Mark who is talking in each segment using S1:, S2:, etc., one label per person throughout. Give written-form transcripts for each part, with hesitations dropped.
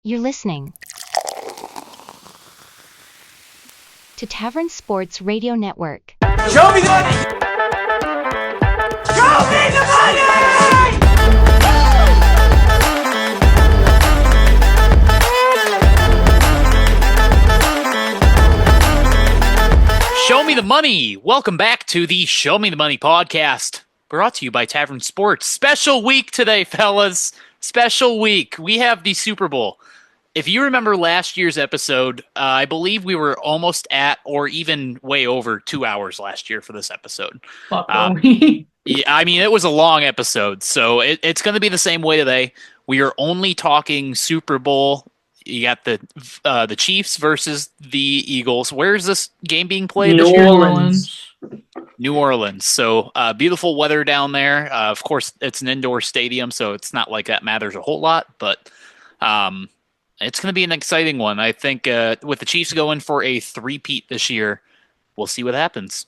S1: You're listening to Tavern Sports Radio Network.
S2: Show me the money! Show me the money!
S3: Show me the money! Welcome back to the Show Me the Money podcast, brought to you by Tavern Sports. Special week today, fellas. Special week. We have the Super Bowl. If you remember last year's episode, I believe we were almost at or even way over 2 hours last year for this episode. Yeah, I mean, it was a long episode, so it's going to be the same way today. We are only talking Super Bowl. You got the Chiefs versus the Eagles. Where is this game being played?
S4: New Orleans.
S3: New Orleans. So beautiful weather down there. Of course, it's an indoor stadium, so it's not like that matters a whole lot, but it's going to be an exciting one. I think with the Chiefs going for a three-peat this year, we'll see what happens.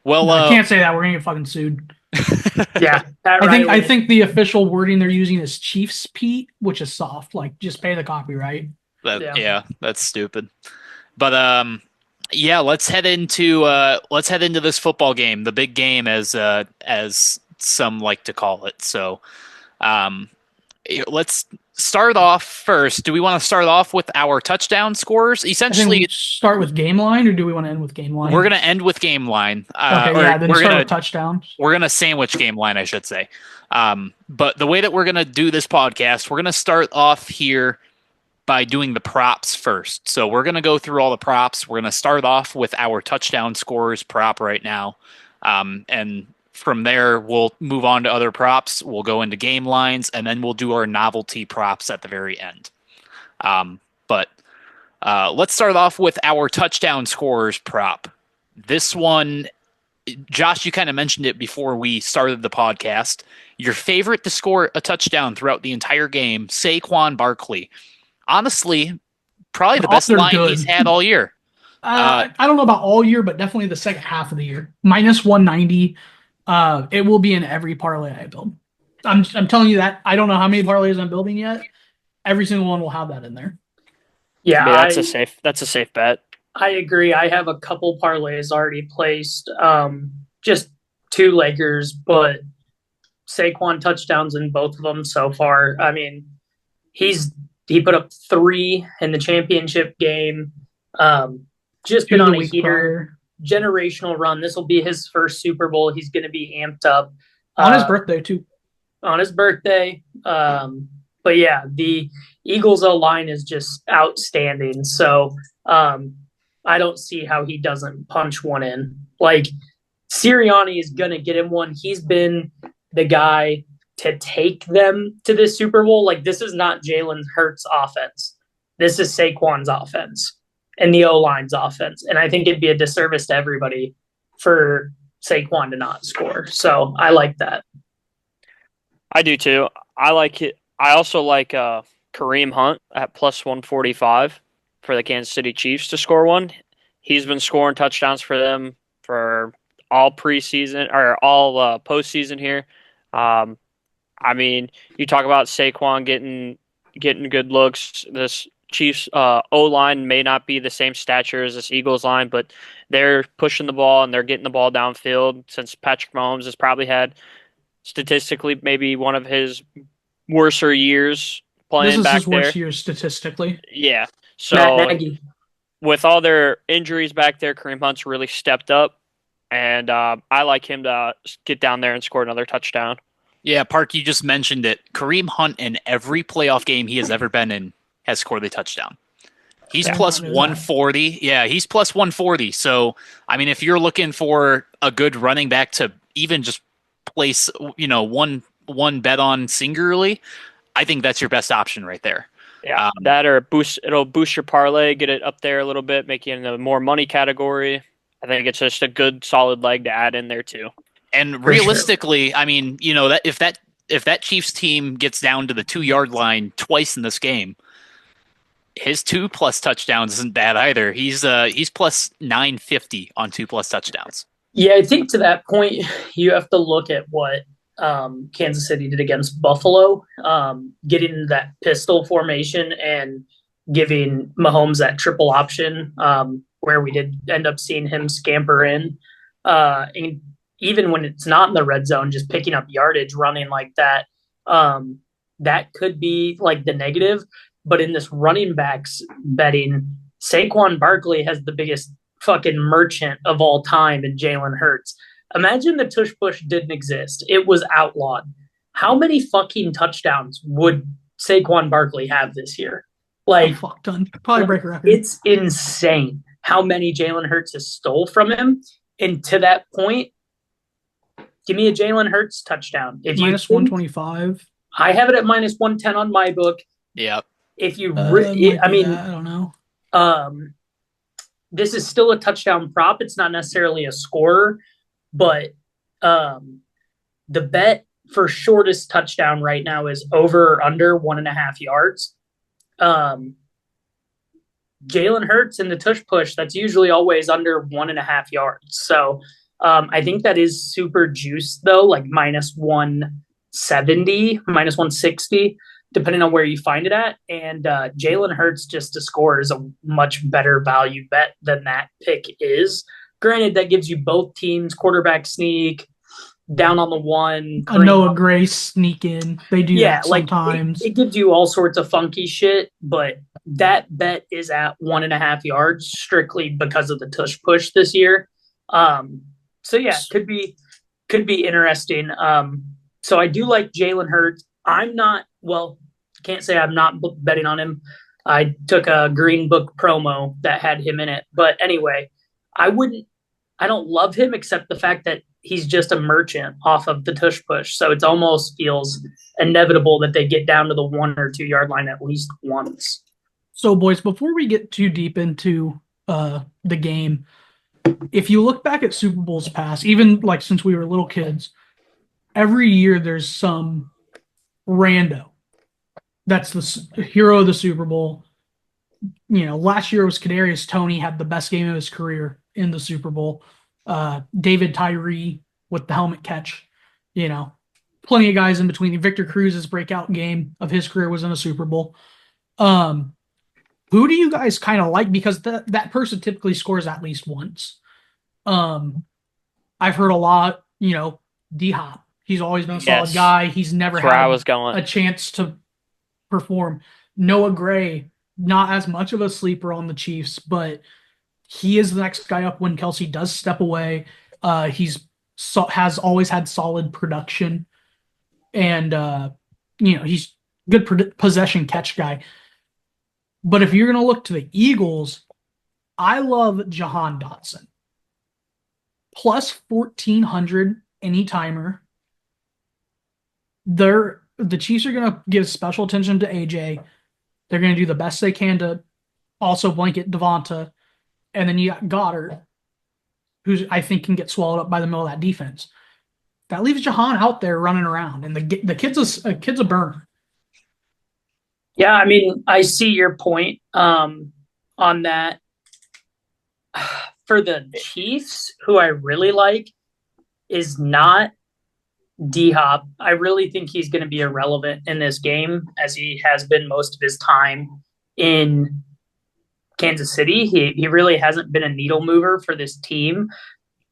S3: Well,
S4: I can't say that. We're going to get fucking sued.
S5: Yeah,
S4: I think the official wording they're using is Chiefs Pete, which is soft. Like, just pay the copyright.
S3: Yeah, that's stupid. But yeah, let's head into this football game, the big game, as some like to call it. So, let's start off first. Do we want to start off with our touchdown scores? Essentially,
S4: start with game line, or do we want to end with game line?
S3: We're going to end with game line.
S4: Then
S3: we're
S4: start with touchdowns.
S3: We're going to sandwich game line, I should say. But the way that we're going to do this podcast, we're going to start off here by doing the props first. So we're going to go through all the props. We're going to start off with our touchdown scores prop right now. And from there, we'll move on to other props. We'll go into game lines, and then we'll do our novelty props at the very end. But let's start off with our touchdown scores prop. This one, Josh, you kind of mentioned it before we started the podcast. Your favorite to score a touchdown throughout the entire game, Saquon Barkley. Honestly, probably the best line he's had all year.
S4: I don't know about all year, but definitely the second half of the year. Minus 190. It will be in every parlay I build. I'm telling you that. I don't know how many parlays I'm building yet. Every single one will have that in there.
S5: Yeah,
S6: that's a safe bet.
S5: I agree. I have a couple parlays already placed. Just two leggers, but Saquon touchdowns in both of them so far. I mean, he put up 3 in the championship game. Just been on a heater. Generational run. This will be his first Super Bowl. He's going to be amped up
S4: on his birthday too.
S5: On his birthday. But yeah, the Eagles O-line is just outstanding. So I don't see how he doesn't punch one in. Like, Sirianni is going to get him one. He's been the guy to take them to this Super Bowl. Like, this is not Jalen Hurts' offense. This is Saquon's offense and the O-line's offense. And I think it'd be a disservice to everybody for Saquon to not score. So I like that.
S6: I do too. I like it. I also like Kareem Hunt at plus 145 for the Kansas City Chiefs to score one. He's been scoring touchdowns for them for all preseason or all postseason here. I mean, you talk about Saquon getting good looks. This Chiefs O-line may not be the same stature as this Eagles line, but they're pushing the ball and they're getting the ball downfield, since Patrick Mahomes has probably had statistically maybe one of his worser years playing back there. This is his worst
S4: year statistically.
S6: Yeah. So with all their injuries back there, Kareem Hunt's really stepped up, and I like him to get down there and score another touchdown.
S3: Yeah, Park, you just mentioned it. Kareem Hunt, in every playoff game he has ever been in, has scored a touchdown. He's plus 140. Yeah, he's plus 140. So, I mean, if you're looking for a good running back to even just place, one bet on singularly, I think that's your best option right there.
S6: Yeah, that or it'll boost your parlay, get it up there a little bit, make you in the more money category. I think it's just a good solid leg to add in there too.
S3: And realistically, I mean, that if that Chiefs team gets down to the 2-yard line twice in this game, his 2+ touchdowns isn't bad either. He's plus 950 on 2+ touchdowns.
S5: Yeah, I think to that point, you have to look at what Kansas City did against Buffalo, getting into that pistol formation and giving Mahomes that triple option, where we did end up seeing him scamper in. And even when it's not in the red zone, just picking up yardage running like that, that could be like the negative. But in this running backs betting, Saquon Barkley has the biggest fucking merchant of all time in Jalen Hurts. Imagine the tush push didn't exist. It was outlawed. How many fucking touchdowns would Saquon Barkley have this year? Like,
S4: fuck ton. Probably break a record.
S5: it's insane how many Jalen Hurts has stole from him. And to that point, give me a Jalen Hurts touchdown. If
S4: minus
S5: you
S4: 125.
S5: I have it at minus 110 on my book.
S3: Yep.
S5: If you,
S4: I mean, I don't know.
S5: This is still a touchdown prop. It's not necessarily a scorer, but the bet for shortest touchdown right now is over or under 1.5 yards. Jalen Hurts in the tush push, that's usually always under 1.5 yards. So I think that is super juiced though, like minus 170, minus 160, depending on where you find it at. And Jalen Hurts just to score is a much better value bet than that pick is. Granted, that gives you both teams quarterback sneak, down on the one.
S4: A Noah Gray sneak in. They do that sometimes.
S5: Like it gives you all sorts of funky shit, but that bet is at 1.5 yards strictly because of the tush push this year. So yeah, could be interesting. So I do like Jalen Hurts. Can't say I'm not betting on him. I took a Green Book promo that had him in it. But anyway, I don't love him except the fact that he's just a merchant off of the tush push. So it almost feels inevitable that they get down to the 1 or 2 yard line at least once.
S4: So boys, before we get too deep into the game, if you look back at Super Bowls past, even like since we were little kids, every year there's some rando that's the hero of the Super Bowl. You know, last year was Kadarius Toney, had the best game of his career in the Super Bowl. David Tyree with the helmet catch. You know, plenty of guys in between. Victor Cruz's breakout game of his career was in a Super Bowl. Who do you guys kind of like? Because that person typically scores at least once. I've heard a lot, you know, D-Hop. He's always been a solid guy. He's never had a chance to perform. Noah Gray, not as much of a sleeper on the Chiefs, but he is the next guy up when Kelsey does step away. Has always had solid production, and you know, he's good possession catch guy. But if you're going to look to the Eagles, I love Jahan Dotson. Plus 1,400 any-timer. The Chiefs are going to give special attention to AJ. They're going to do the best they can to also blanket Devonta. And then you got Goddard, who I think can get swallowed up by the middle of that defense. That leaves Jahan out there running around, and the kid's a burner.
S5: Yeah, I mean, I see your point on that. For the Chiefs, who I really like, is not D-Hop. I really think he's going to be irrelevant in this game, as he has been most of his time in Kansas City. He really hasn't been a needle mover for this team.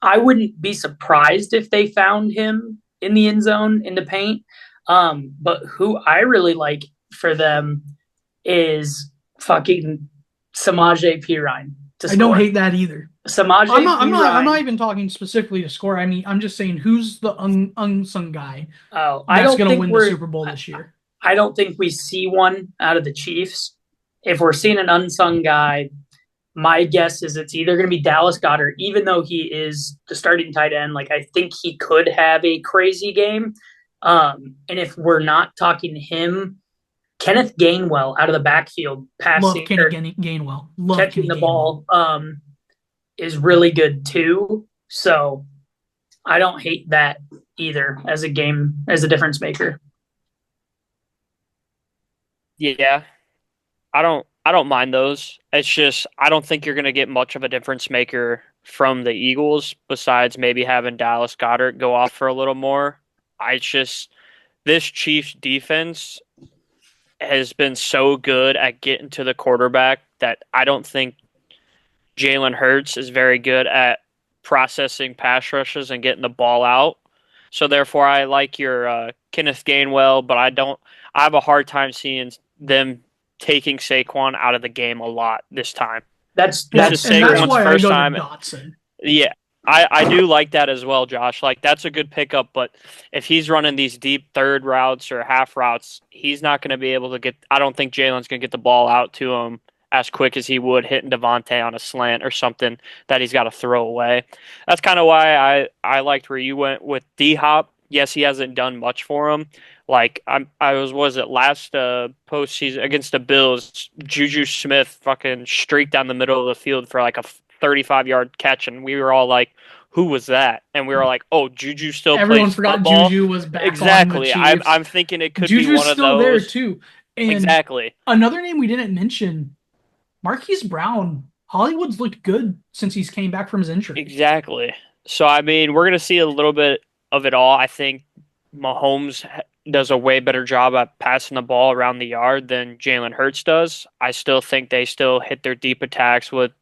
S5: I wouldn't be surprised if they found him in the end zone, in the paint. But who I really like for them is fucking Samaje Perine.
S4: I don't hate that either.
S5: Samaje
S4: I'm not even talking specifically to score. I mean, I'm just saying who's the unsung guy that's going to win the Super Bowl this year.
S5: I don't think we see one out of the Chiefs. If we're seeing an unsung guy, my guess is it's either going to be Dallas Goedert, even though he is the starting tight end. Like, I think he could have a crazy game. And if we're not talking him, Kenneth Gainwell out of the backfield passing,
S4: love Kenny Gainwell,
S5: catching the ball, is really good too. So I don't hate that either as a difference maker.
S6: Yeah, I don't mind those. It's just I don't think you're going to get much of a difference maker from the Eagles besides maybe having Dallas Goedert go off for a little more. This Chiefs defense has been so good at getting to the quarterback that I don't think Jalen Hurts is very good at processing pass rushes and getting the ball out. So therefore, I like your Kenneth Gainwell, but I have a hard time seeing them taking Saquon out of the game a lot this time.
S5: That's
S6: This is
S4: and that's
S6: Saquon's
S4: why I
S6: first
S4: go to
S6: time.
S4: Dotson.
S6: Yeah, I do like that as well, Josh. Like, that's a good pickup, but if he's running these deep third routes or half routes, he's not going to be able to get. I don't think Jalen's going to get the ball out to him as quick as he would hitting Devontae on a slant or something that he's got to throw away. That's kind of why I liked where you went with D Hop. Yes, he hasn't done much for him. Like, was it last postseason against the Bills? Juju Smith fucking streaked down the middle of the field for like a 35-yard catch, and we were all like, "Who was that?" And we were like, "Oh, Juju still
S4: Everyone
S6: plays
S4: forgot
S6: football."
S4: Juju was back
S6: Exactly.
S4: on the Chiefs.
S6: I'm thinking it could
S4: Juju's
S6: be one of
S4: still
S6: those.
S4: there too. And
S6: Exactly.
S4: another name we didn't mention, Marquise Brown. Hollywood's looked good since he's came back from his injury.
S6: Exactly. So I mean, we're gonna see a little bit of it all. I think Mahomes does a way better job at passing the ball around the yard than Jalen Hurts does. I still think they still hit their deep attacks with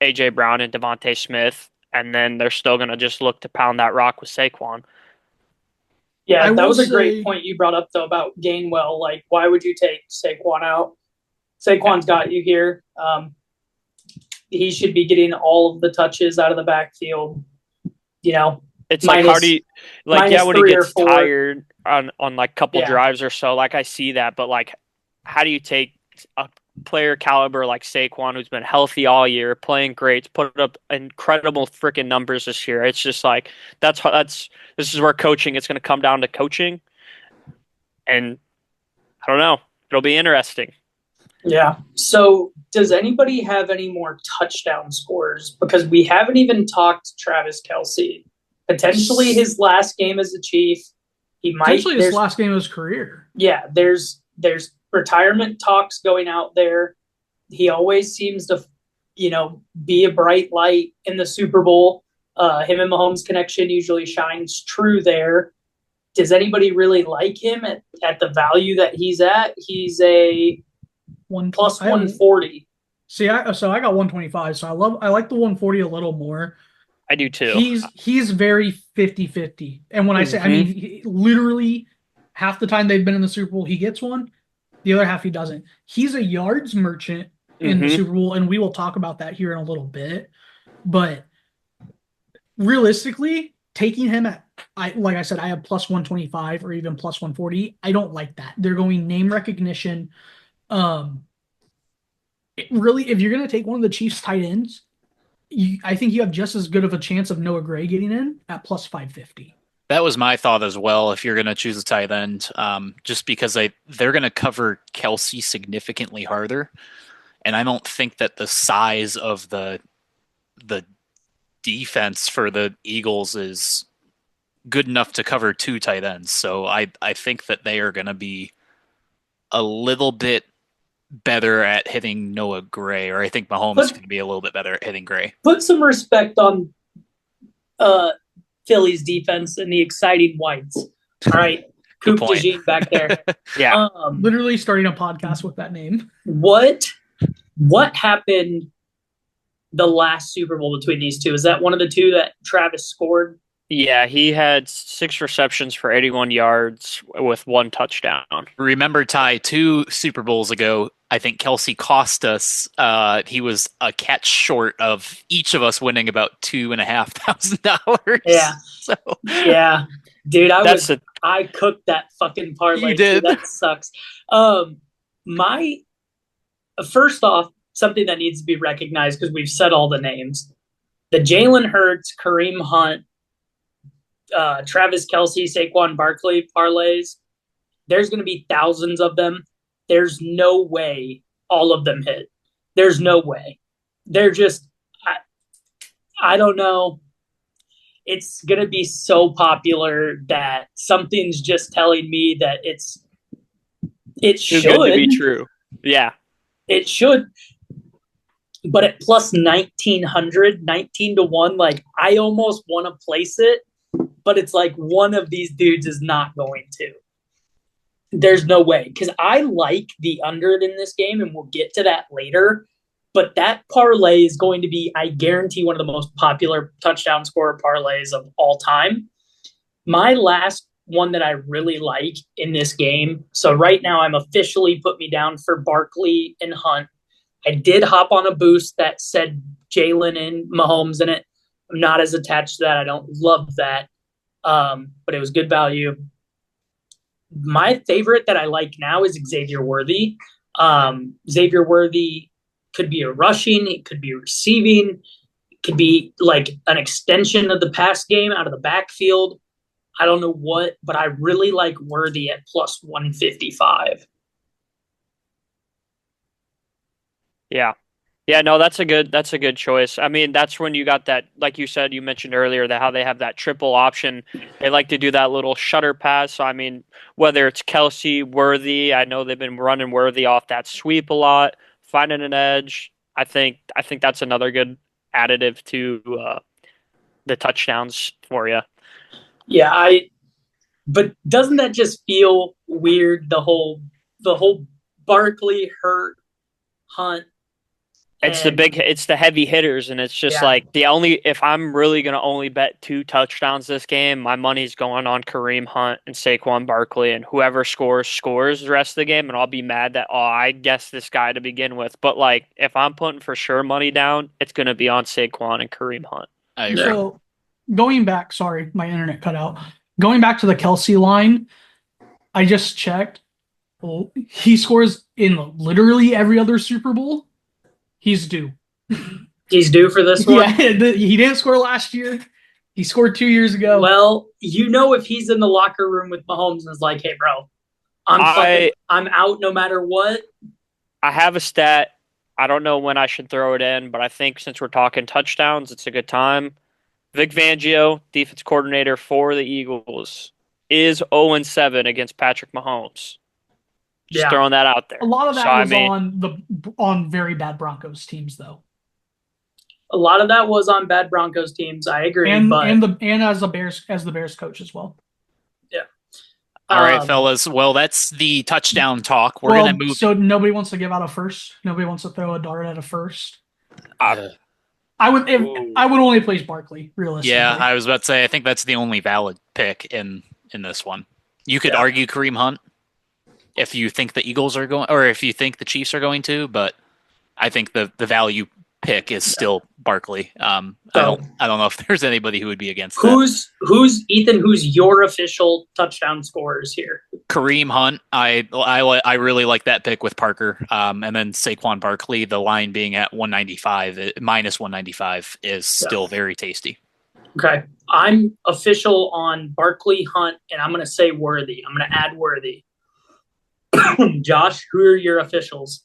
S6: A.J. Brown and Devontae Smith, and then they're still going to just look to pound that rock with Saquon.
S5: Yeah, that was a great point you brought up, though, about Gainwell. Like, why would you take Saquon out? Saquon's got you here. He should be getting all of the touches out of the backfield. You know,
S6: it's like, how do you, like, yeah, when he gets tired on like couple drives or so, like, I see that, but like, how do you take a player caliber like Saquon, who's been healthy all year, playing great, put up incredible freaking numbers this year? It's just like, this is where coaching, it's going to come down to coaching, and I don't know, it'll be interesting.
S5: Yeah. So does anybody have any more touchdown scores? Because we haven't even talked Travis Kelce. Potentially his last game as a Chief. He might.
S4: Potentially his last game of his career.
S5: Yeah. There's retirement talks going out there. He always seems to, be a bright light in the Super Bowl. Him and Mahomes' connection usually shines true there. Does anybody really like him at the value that he's at? He's a plus 140.
S4: See, I got 125, so I like the 140 a little more.
S6: I do too.
S4: He's very 50-50. And when I say, I mean, literally half the time they've been in the Super Bowl, he gets one. The other half he doesn't. He's a yards merchant in the Super Bowl, and we will talk about that here in a little bit. But realistically, taking him at, like I said, I have plus 125 or even plus 140. I don't like that. They're going name recognition. Really, if you're going to take one of the Chiefs tight ends, I think you have just as good of a chance of Noah Gray getting in at plus 550.
S3: That was my thought as well. If you're going to choose a tight end, just because they're going to cover Kelce significantly harder, and I don't think that the size of the defense for the Eagles is good enough to cover two tight ends. So I think that they are going to be a little bit better at hitting Noah Gray, or I think Mahomes is going to be a little bit better at hitting Gray.
S5: Put some respect on Philly's defense and the exciting whites. All right. Coop DeJean back there.
S6: Yeah.
S4: Literally starting a podcast with that name.
S5: What happened the last Super Bowl between these two? Is that one of the two that Travis scored?
S6: Yeah, he had 6 receptions for 81 yards with 1 touchdown.
S3: Remember, Ty, 2 Super Bowls ago, I think Kelce cost us. He was a catch short of each of us winning about $2,500.
S5: Yeah.
S3: So
S5: yeah, dude, I cooked that fucking parlay.
S3: You did.
S5: That sucks. First off, something that needs to be recognized because we've said all the names: the Jalen Hurts, Kareem Hunt, Travis Kelce, Saquon Barkley parlays. There's going to be thousands of them. There's no way all of them hit. There's no way. They're just, I don't know. It's going to be so popular that something's just telling me that it should
S6: be true. Yeah.
S5: It should. But at plus 1,900, 19 to 1, like, I almost want to place it but it's like one of these dudes is not going to. There's no way. Because I like the under in this game, and we'll get to that later. But that parlay is going to be, I guarantee, one of the most popular touchdown scorer parlays of all time. My last one that I really like in this game. So right now I'm officially put me down for Barkley and Hunt. I did hop on a boost that said Jalen and Mahomes in it. I'm not as attached to that. I don't love that. But it was good value. My favorite that I like now is Xavier Worthy. Xavier Worthy could be a rushing, it could be a receiving, it could be like an extension of the pass game out of the backfield. I don't know what, but I really like Worthy at plus 155.
S6: Yeah. Yeah, no, that's a good choice. I mean, that's when you got that, like you said, you mentioned earlier, that how they have that triple option. They like to do that little shutter pass. So I mean, whether it's Kelsey, Worthy, I know they've been running Worthy off that sweep a lot, finding an edge. I think that's another good additive to the touchdowns for you.
S5: Yeah, but doesn't that just feel weird? The whole Barkley hurt Hunt.
S6: It's the heavy hitters, and it's just like if I'm really gonna only bet 2 touchdowns this game, my money's going on Kareem Hunt and Saquon Barkley, and whoever scores the rest of the game, and I'll be mad that I guessed this guy to begin with. But like if I'm putting for sure money down, it's gonna be on Saquon and Kareem Hunt.
S3: I agree.
S4: So going back, sorry, my internet cut out. Going back to the Kelsey line, I just checked. Well, he scores in literally every other Super Bowl. He's due.
S5: He's due for this one?
S4: Yeah, he didn't score last year. He scored 2 years ago.
S5: Well, if he's in the locker room with Mahomes and is like, hey, bro, I'm out no matter what.
S6: I have a stat. I don't know when I should throw it in, but I think since we're talking touchdowns, it's a good time. Vic Fangio, defense coordinator for the Eagles, is 0-7 against Patrick Mahomes. Just throwing that out there.
S4: A lot of that was on very bad Broncos teams, though.
S5: A lot of that was on bad Broncos teams. I agree,
S4: and as the Bears coach as well.
S5: Yeah.
S3: All right, fellas. Well, that's the touchdown talk. We're gonna move.
S4: So nobody wants to give out a first. Nobody wants to throw a dart at a first. I would only place Barkley realistically.
S3: Yeah, I was about to say. I think that's the only valid pick in this one. You could argue Kareem Hunt if you think the Eagles are going, or if you think the Chiefs are going to, but I think the value pick is still Barkley. I don't know if there's anybody who would be against that.
S5: Who's your official touchdown scorers here?
S3: Kareem Hunt. I really like that pick with Parker. And then Saquon Barkley, the line being at 195, minus 195 is still very tasty.
S5: Okay. I'm official on Barkley, Hunt, and I'm going to say Worthy. I'm going to add Worthy. Josh, who are your officials?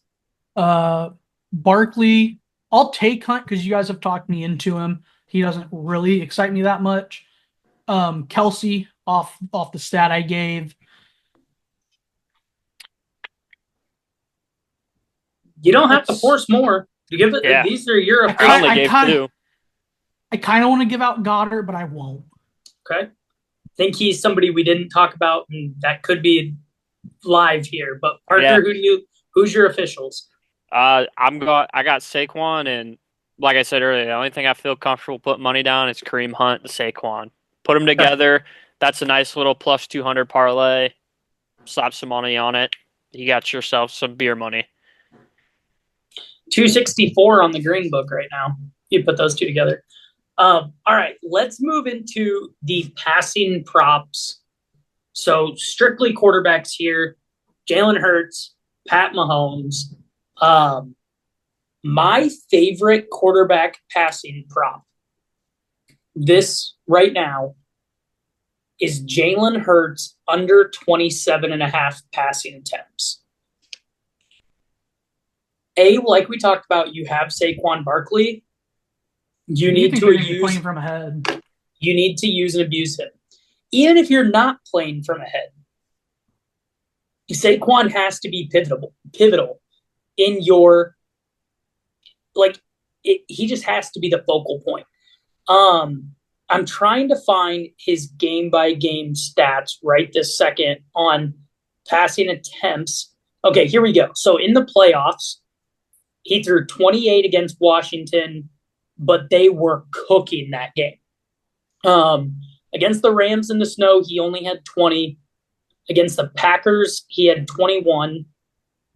S4: Barkley. I'll take Hunt because you guys have talked me into him. He doesn't really excite me that much. Kelsey off the stat I gave.
S5: You don't have to force more. You give it. These are your officials.
S4: I kind of want to give out Goddard, but I won't.
S5: Okay. I think he's somebody we didn't talk about, and that could be live here. But Parker, who's your officials?
S6: I got Saquon, and like I said earlier, the only thing I feel comfortable putting money down is Kareem Hunt and Saquon. Put them together. That's a nice little plus 200 parlay. Slap some money on it. You got yourself some beer money.
S5: 264 on the green book right now. You put those two together. All right, let's move into the passing props. So strictly quarterbacks here. Jalen Hurts, Pat Mahomes. My favorite quarterback passing prop this right now is Jalen Hurts under 27.5 passing attempts. Like we talked about, you have Saquon Barkley. You need to use
S4: playing from ahead.
S5: You need to use and abuse him. Even if you're not playing from ahead, Saquon has to be pivotal in your he just has to be the focal point. I'm trying to find his game by game stats right this second on passing attempts. Okay, here we go. So in the playoffs, he threw 28 against Washington, but they were cooking that game. Against the Rams in the snow, he only had 20. Against the Packers, he had 21.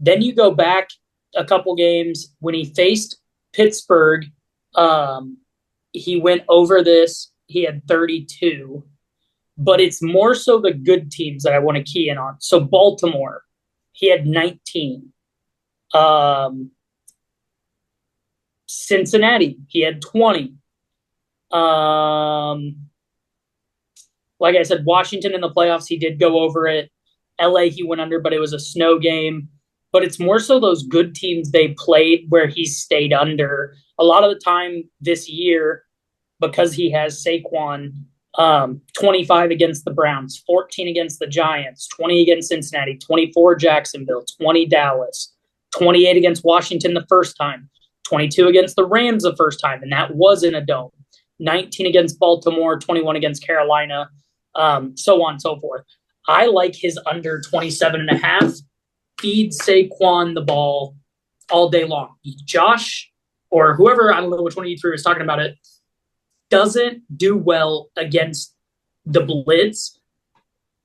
S5: Then you go back a couple games when he faced Pittsburgh. He went over this. He had 32. But it's more so the good teams that I want to key in on. So Baltimore, he had 19. Cincinnati, he had 20. Like I said, Washington in the playoffs, he did go over it. LA, he went under, but it was a snow game. But it's more so those good teams they played where he stayed under. A lot of the time this year, because he has Saquon, 25 against the Browns, 14 against the Giants, 20 against Cincinnati, 24 Jacksonville, 20 Dallas, 28 against Washington the first time, 22 against the Rams the first time, and that was in a dome, 19 against Baltimore, 21 against Carolina, so on and so forth. I like his under 27.5. Feed Saquon the ball all day long. Josh or whoever, I don't know which one of you three was talking about it, doesn't do well against the blitz.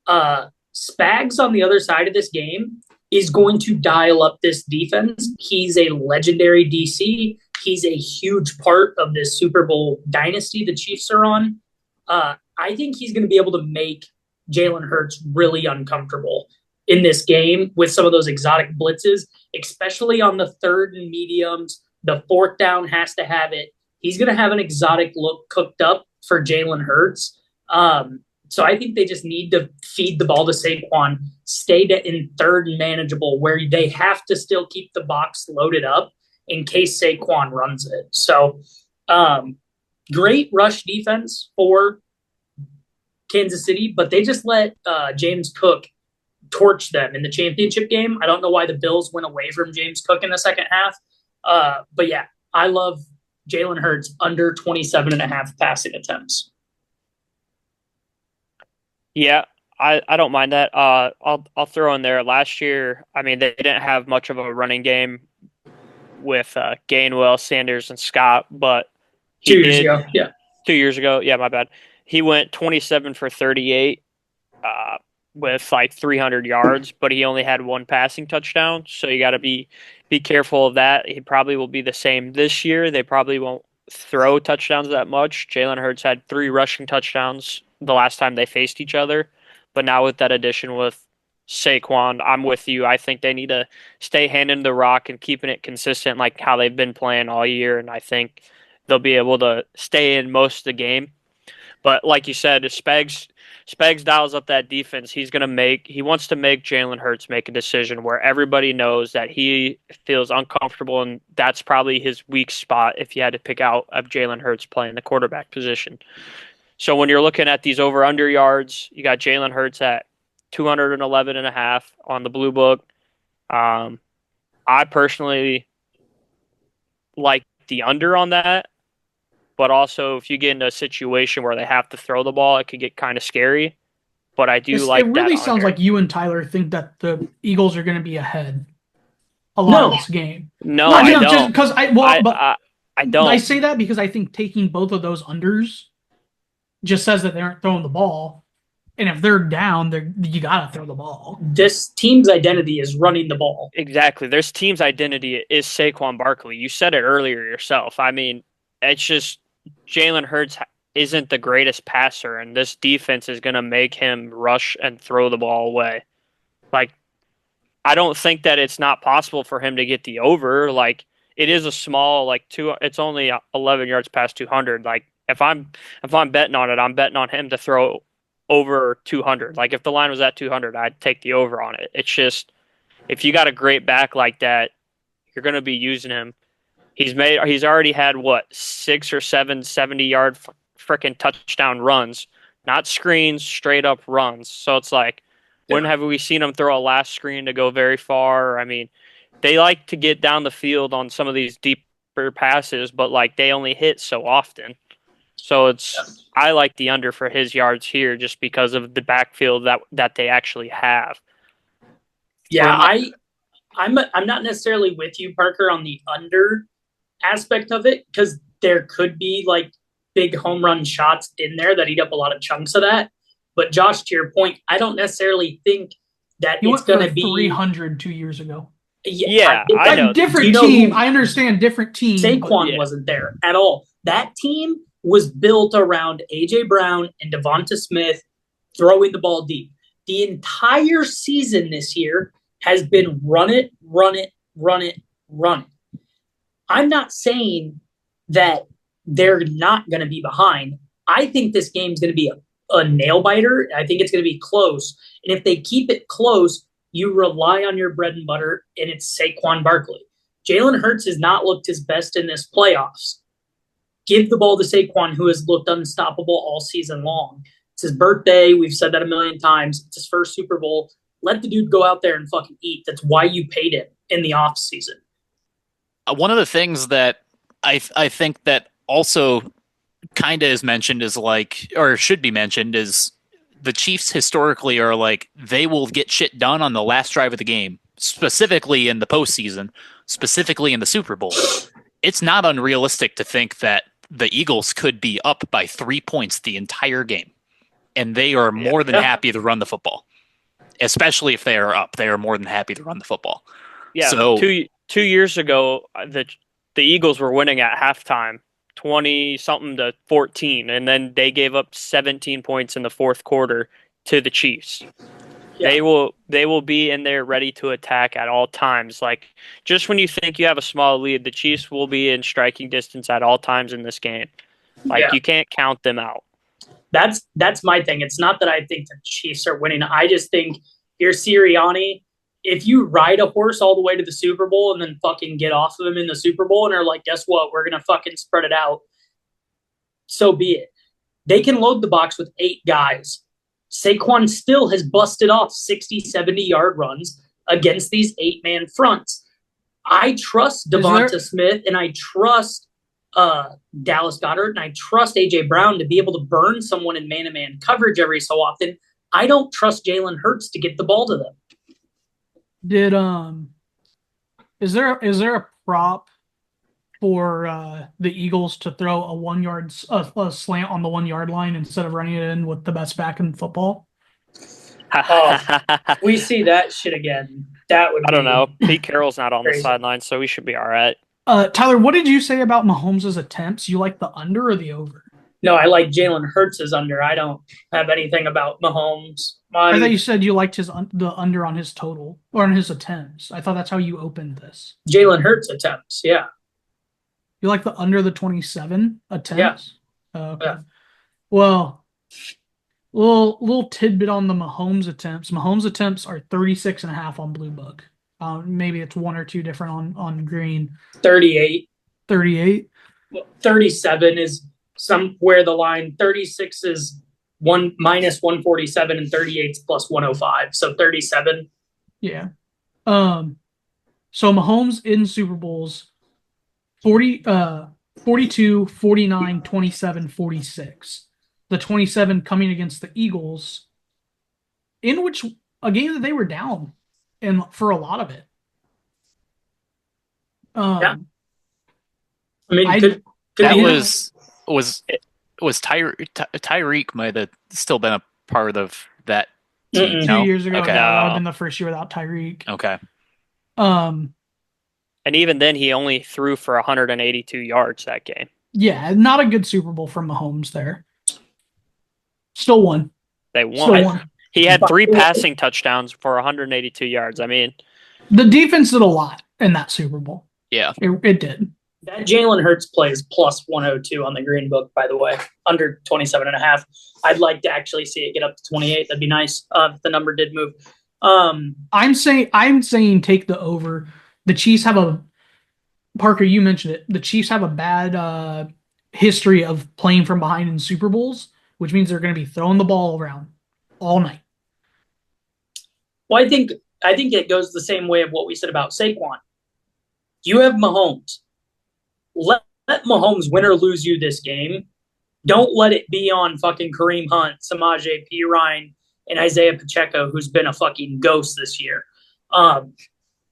S5: Spags on the other side of this game is going to dial up this defense. He's a legendary DC. He's a huge part of this Super Bowl dynasty the Chiefs are on. I think he's going to be able to make Jalen Hurts really uncomfortable in this game with some of those exotic blitzes, especially on the third and mediums. The fourth down has to have it. He's going to have an exotic look cooked up for Jalen Hurts. So I think they just need to feed the ball to Saquon, stay in third and manageable, where they have to still keep the box loaded up in case Saquon runs it. So great rush defense for Kansas City, but they just let James Cook torch them in the championship game. I don't know why the Bills went away from James Cook in the second half. But yeah, I love Jalen Hurts under 27.5 passing attempts.
S6: Yeah, I don't mind that. I'll throw in there. Last year, I mean, they didn't have much of a running game with Gainwell, Sanders, and Scott, but
S5: 2 years ago, yeah.
S6: 2 years ago, yeah, my bad. He went 27 for 38 with like 300 yards, but he only had one passing touchdown, so you got to be careful of that. He probably will be the same this year. They probably won't throw touchdowns that much. Jalen Hurts had 3 rushing touchdowns the last time they faced each other, but now with that addition with Saquon, I'm with you. I think they need to stay handing the rock and keeping it consistent like how they've been playing all year, and I think they'll be able to stay in most of the game. But like you said, if Spags dials up that defense, he wants to make Jalen Hurts make a decision where everybody knows that he feels uncomfortable, and that's probably his weak spot if you had to pick out of Jalen Hurts playing the quarterback position. So when you're looking at these over-under yards, you got Jalen Hurts at 211.5 on the Blue Book. I personally like the under on that. But also, if you get into a situation where they have to throw the ball, it could get kind of scary. But I do like that.
S4: It really sounds like you and Tyler think that the Eagles are going to be ahead a lot of this game.
S6: No, I don't.
S4: Just because I don't.
S6: I
S4: say that because I think taking both of those unders just says that they aren't throwing the ball, and if they're down, you got to throw the ball.
S5: This team's identity is running the ball.
S6: Exactly. Their team's identity is Saquon Barkley. You said it earlier yourself. I mean, it's just Jalen Hurts isn't the greatest passer, and this defense is going to make him rush and throw the ball away. Like, I don't think that it's not possible for him to get the over. Like, it is a small, it's only 11 yards past 200. Like, if I'm betting on it, I'm betting on him to throw over 200. Like, if the line was at 200, I'd take the over on it. It's just, if you got a great back like that, you're going to be using him. He's already had 6 or 7 70-yard freaking touchdown runs, not screens, straight up runs. So it's like, when have we seen him throw a last screen to go very far? I mean, they like to get down the field on some of these deeper passes, but like they only hit so often. So I like the under for his yards here just because of the backfield that they actually have.
S5: Yeah, I'm not necessarily with you, Parker, on the under aspect of it because there could be like big home run shots in there that eat up a lot of chunks of that. But Josh, to your point, I don't necessarily think that
S4: He
S5: it's
S4: went
S5: going
S4: for
S5: to be
S4: 300 2 years ago.
S6: Yeah, I know.
S4: Different
S5: you know
S4: team.
S5: who-
S4: I understand different team.
S5: Saquon
S6: yeah.
S5: wasn't there at all. That team was built around A.J. Brown and Devonta Smith throwing the ball deep. The entire season this year has been run it, run it, run it, run it. I'm not saying that they're not going to be behind. I think this game's going to be a nail biter. I think it's going to be close. And if they keep it close, you rely on your bread and butter, and it's Saquon Barkley. Jalen Hurts has not looked his best in this playoffs. Give the ball to Saquon, who has looked unstoppable all season long. It's his birthday. We've said that a million times. It's his first Super Bowl. Let the dude go out there and fucking eat. That's why you paid him in the offseason.
S3: One of the things that I think that also kind of is mentioned is like, or should be mentioned, is the Chiefs historically are like, they will get shit done on the last drive of the game, specifically in the postseason, specifically in the Super Bowl. It's not unrealistic to think that the Eagles could be up by 3 points the entire game, and they are more than happy to run the football. Especially if they are up, they are more than happy to run the football.
S6: Yeah,
S3: so
S6: 2 years ago, the Eagles were winning at halftime, 20-something to 14, and then they gave up 17 points in the fourth quarter to the Chiefs. Yeah. They will be in there ready to attack at all times. Like, just when you think you have a small lead, the Chiefs will be in striking distance at all times in this game. Like, you can't count them out.
S5: That's my thing. It's not that I think the Chiefs are winning. I just think you're Sirianni. If you ride a horse all the way to the Super Bowl and then fucking get off of him in the Super Bowl and are like, guess what? We're going to fucking spread it out. So be it. They can load the box with 8 guys. Saquon still has busted off 60, 70-yard runs against these 8-man fronts. I trust Devonta Smith and I trust Dallas Goedert and I trust A.J. Brown to be able to burn someone in man-to-man coverage every so often. I don't trust Jalen Hurts to get the ball to them.
S4: Is there a prop for the Eagles to throw a 1 yard a slant on the 1 yard line instead of running it in with the best back in football?
S5: We see that shit again. That would.
S6: I don't know. Pete Carroll's not on the sideline, so we should be all right.
S4: Tyler, what did you say about Mahomes' attempts? You like the under or the over?
S5: No, I like Jalen Hurts' under. I don't have anything about Mahomes.
S4: I thought you said you liked the under on his total or on his attempts. I thought that's how you opened this.
S5: Jalen Hurts attempts, yeah.
S4: You like the under the 27 attempts?
S5: Yeah.
S4: Okay.
S5: Yeah.
S4: Well, little tidbit on the Mahomes attempts. Mahomes attempts are 36.5 on Blue Book. Maybe it's 1 or 2 different on Green.
S5: 38.
S4: 38?
S5: Well, 37 is somewhere the line. 36 is minus 147 and 38 is plus 105. So 37.
S4: Yeah. So Mahomes in Super Bowls 42, 49, 27, 46. The 27 coming against the Eagles, in which a game that they were down and for a lot of it.
S5: Yeah. I mean,
S3: that was Tyreek might have still been a part of that team.
S4: 2 years ago,
S3: okay.
S4: that would have been the first year without Tyreek.
S3: Okay.
S6: And even then, he only threw for 182 yards that game.
S4: Yeah, not a good Super Bowl from Mahomes there. Still won.
S6: They won. He had 3 passing touchdowns for 182 yards. I mean,
S4: the defense did a lot in that Super Bowl.
S3: Yeah.
S4: It did.
S5: That Jalen Hurts plays plus 102 on the Green Book, by the way, under 27.5. I'd like to actually see it get up to 28. That'd be nice if the number did move.
S4: I'm saying take the over. The Chiefs have Parker, you mentioned it. The Chiefs have a bad history of playing from behind in Super Bowls, which means they're going to be throwing the ball around all night.
S5: Well, I think it goes the same way of what we said about Saquon. You have Mahomes. Let Mahomes win or lose you this game. don't let it be on fucking Kareem Hunt, Samaje Perine, and Isaiah Pacheco, who's been a fucking ghost this year.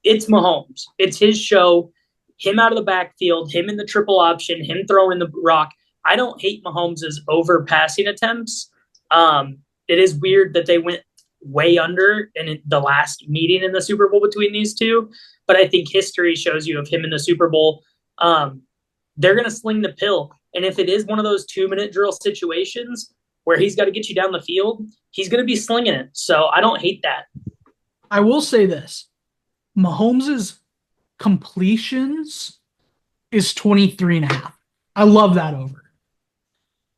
S5: It's Mahomes. It's his show. Him out of the backfield, him in the triple option, him throwing the rock. I don't hate Mahomes' over passing attempts. It is weird that they went way under in the last meeting in the Super Bowl between these two, but I think history shows you of him in the Super Bowl. They're going to sling the pill. And if it is one of those 2-minute drill situations where he's got to get you down the field, he's going to be slinging it. So I don't hate that.
S4: I will say this. Mahomes' completions is 23.5. I love that over.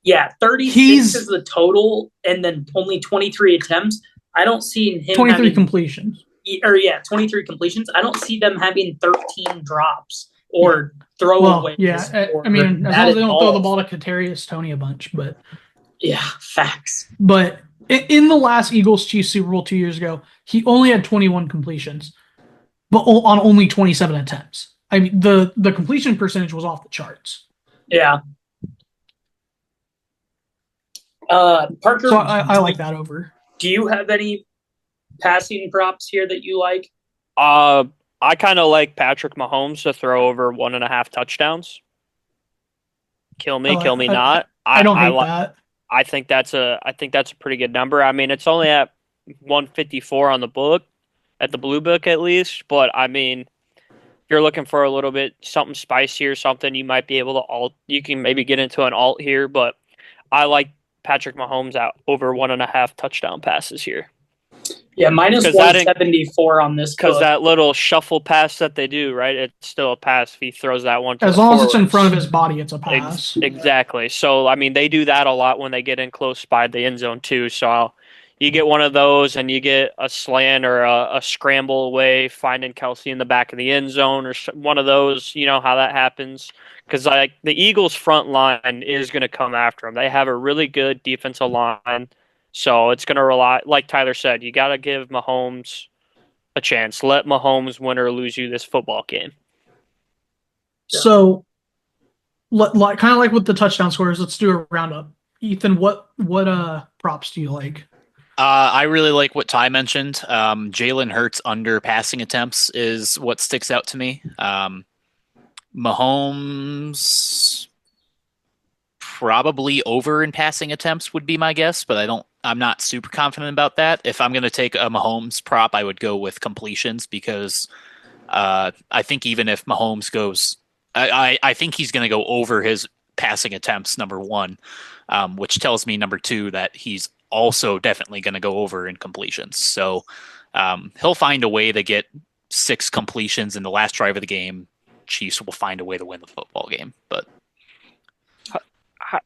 S5: Yeah, 36 is the total, and then only 23 attempts. I don't see him
S4: 23 completions.
S5: 23 completions. I don't see them having 13 drops or throwaways.
S4: Yeah, I mean, as long as they don't throw the ball to Kadarius Toney a bunch, but
S5: yeah, facts.
S4: But in the last Eagles-Chiefs Super Bowl 2 years ago, he only had 21 completions, but on only 27 attempts. I mean, the completion percentage was off the charts.
S5: Yeah. Parker,
S4: so I like that over.
S5: Do you have any passing props here that you like?
S6: I kind of like Patrick Mahomes to throw over 1.5 touchdowns. Kill me not.
S4: I don't hate that.
S6: I think that's a pretty good number. I mean, it's only at 154 on the book, at the blue book at least. But I mean, if you're looking for a little bit something spicy or something, you might be able to alt. You can maybe get into an alt here, but I like Patrick Mahomes out over 1.5 touchdown passes here.
S5: Yeah, minus 174 on this.
S6: Because that little shuffle pass that they do, right? It's still a pass if he throws that one.
S4: As long as it's in front of his body, it's a pass.
S6: Exactly. So, I mean, they do that a lot when they get in close by the end zone, too. So, you get one of those and you get a slant or a scramble away, finding Kelsey in the back of the end zone or one of those. You know how that happens. Because, like, the Eagles' front line is going to come after them. They have a really good defensive line. So it's going to rely, like Tyler said, you got to give Mahomes a chance. Let Mahomes win or lose you this football game.
S4: So, kind of like with the touchdown scores, let's do a roundup. Ethan, what props do you like?
S3: I really like what Ty mentioned. Jalen Hurts under passing attempts is what sticks out to me. Mahomes probably over in passing attempts would be my guess, but I'm not super confident about that. If I'm going to take a Mahomes prop, I would go with completions because I think even if Mahomes goes, I think he's going to go over his passing attempts, number one, which tells me, number two, that he's also definitely going to go over in completions. So he'll find a way to get 6 completions in the last drive of the game. Chiefs will find a way to win the football game. But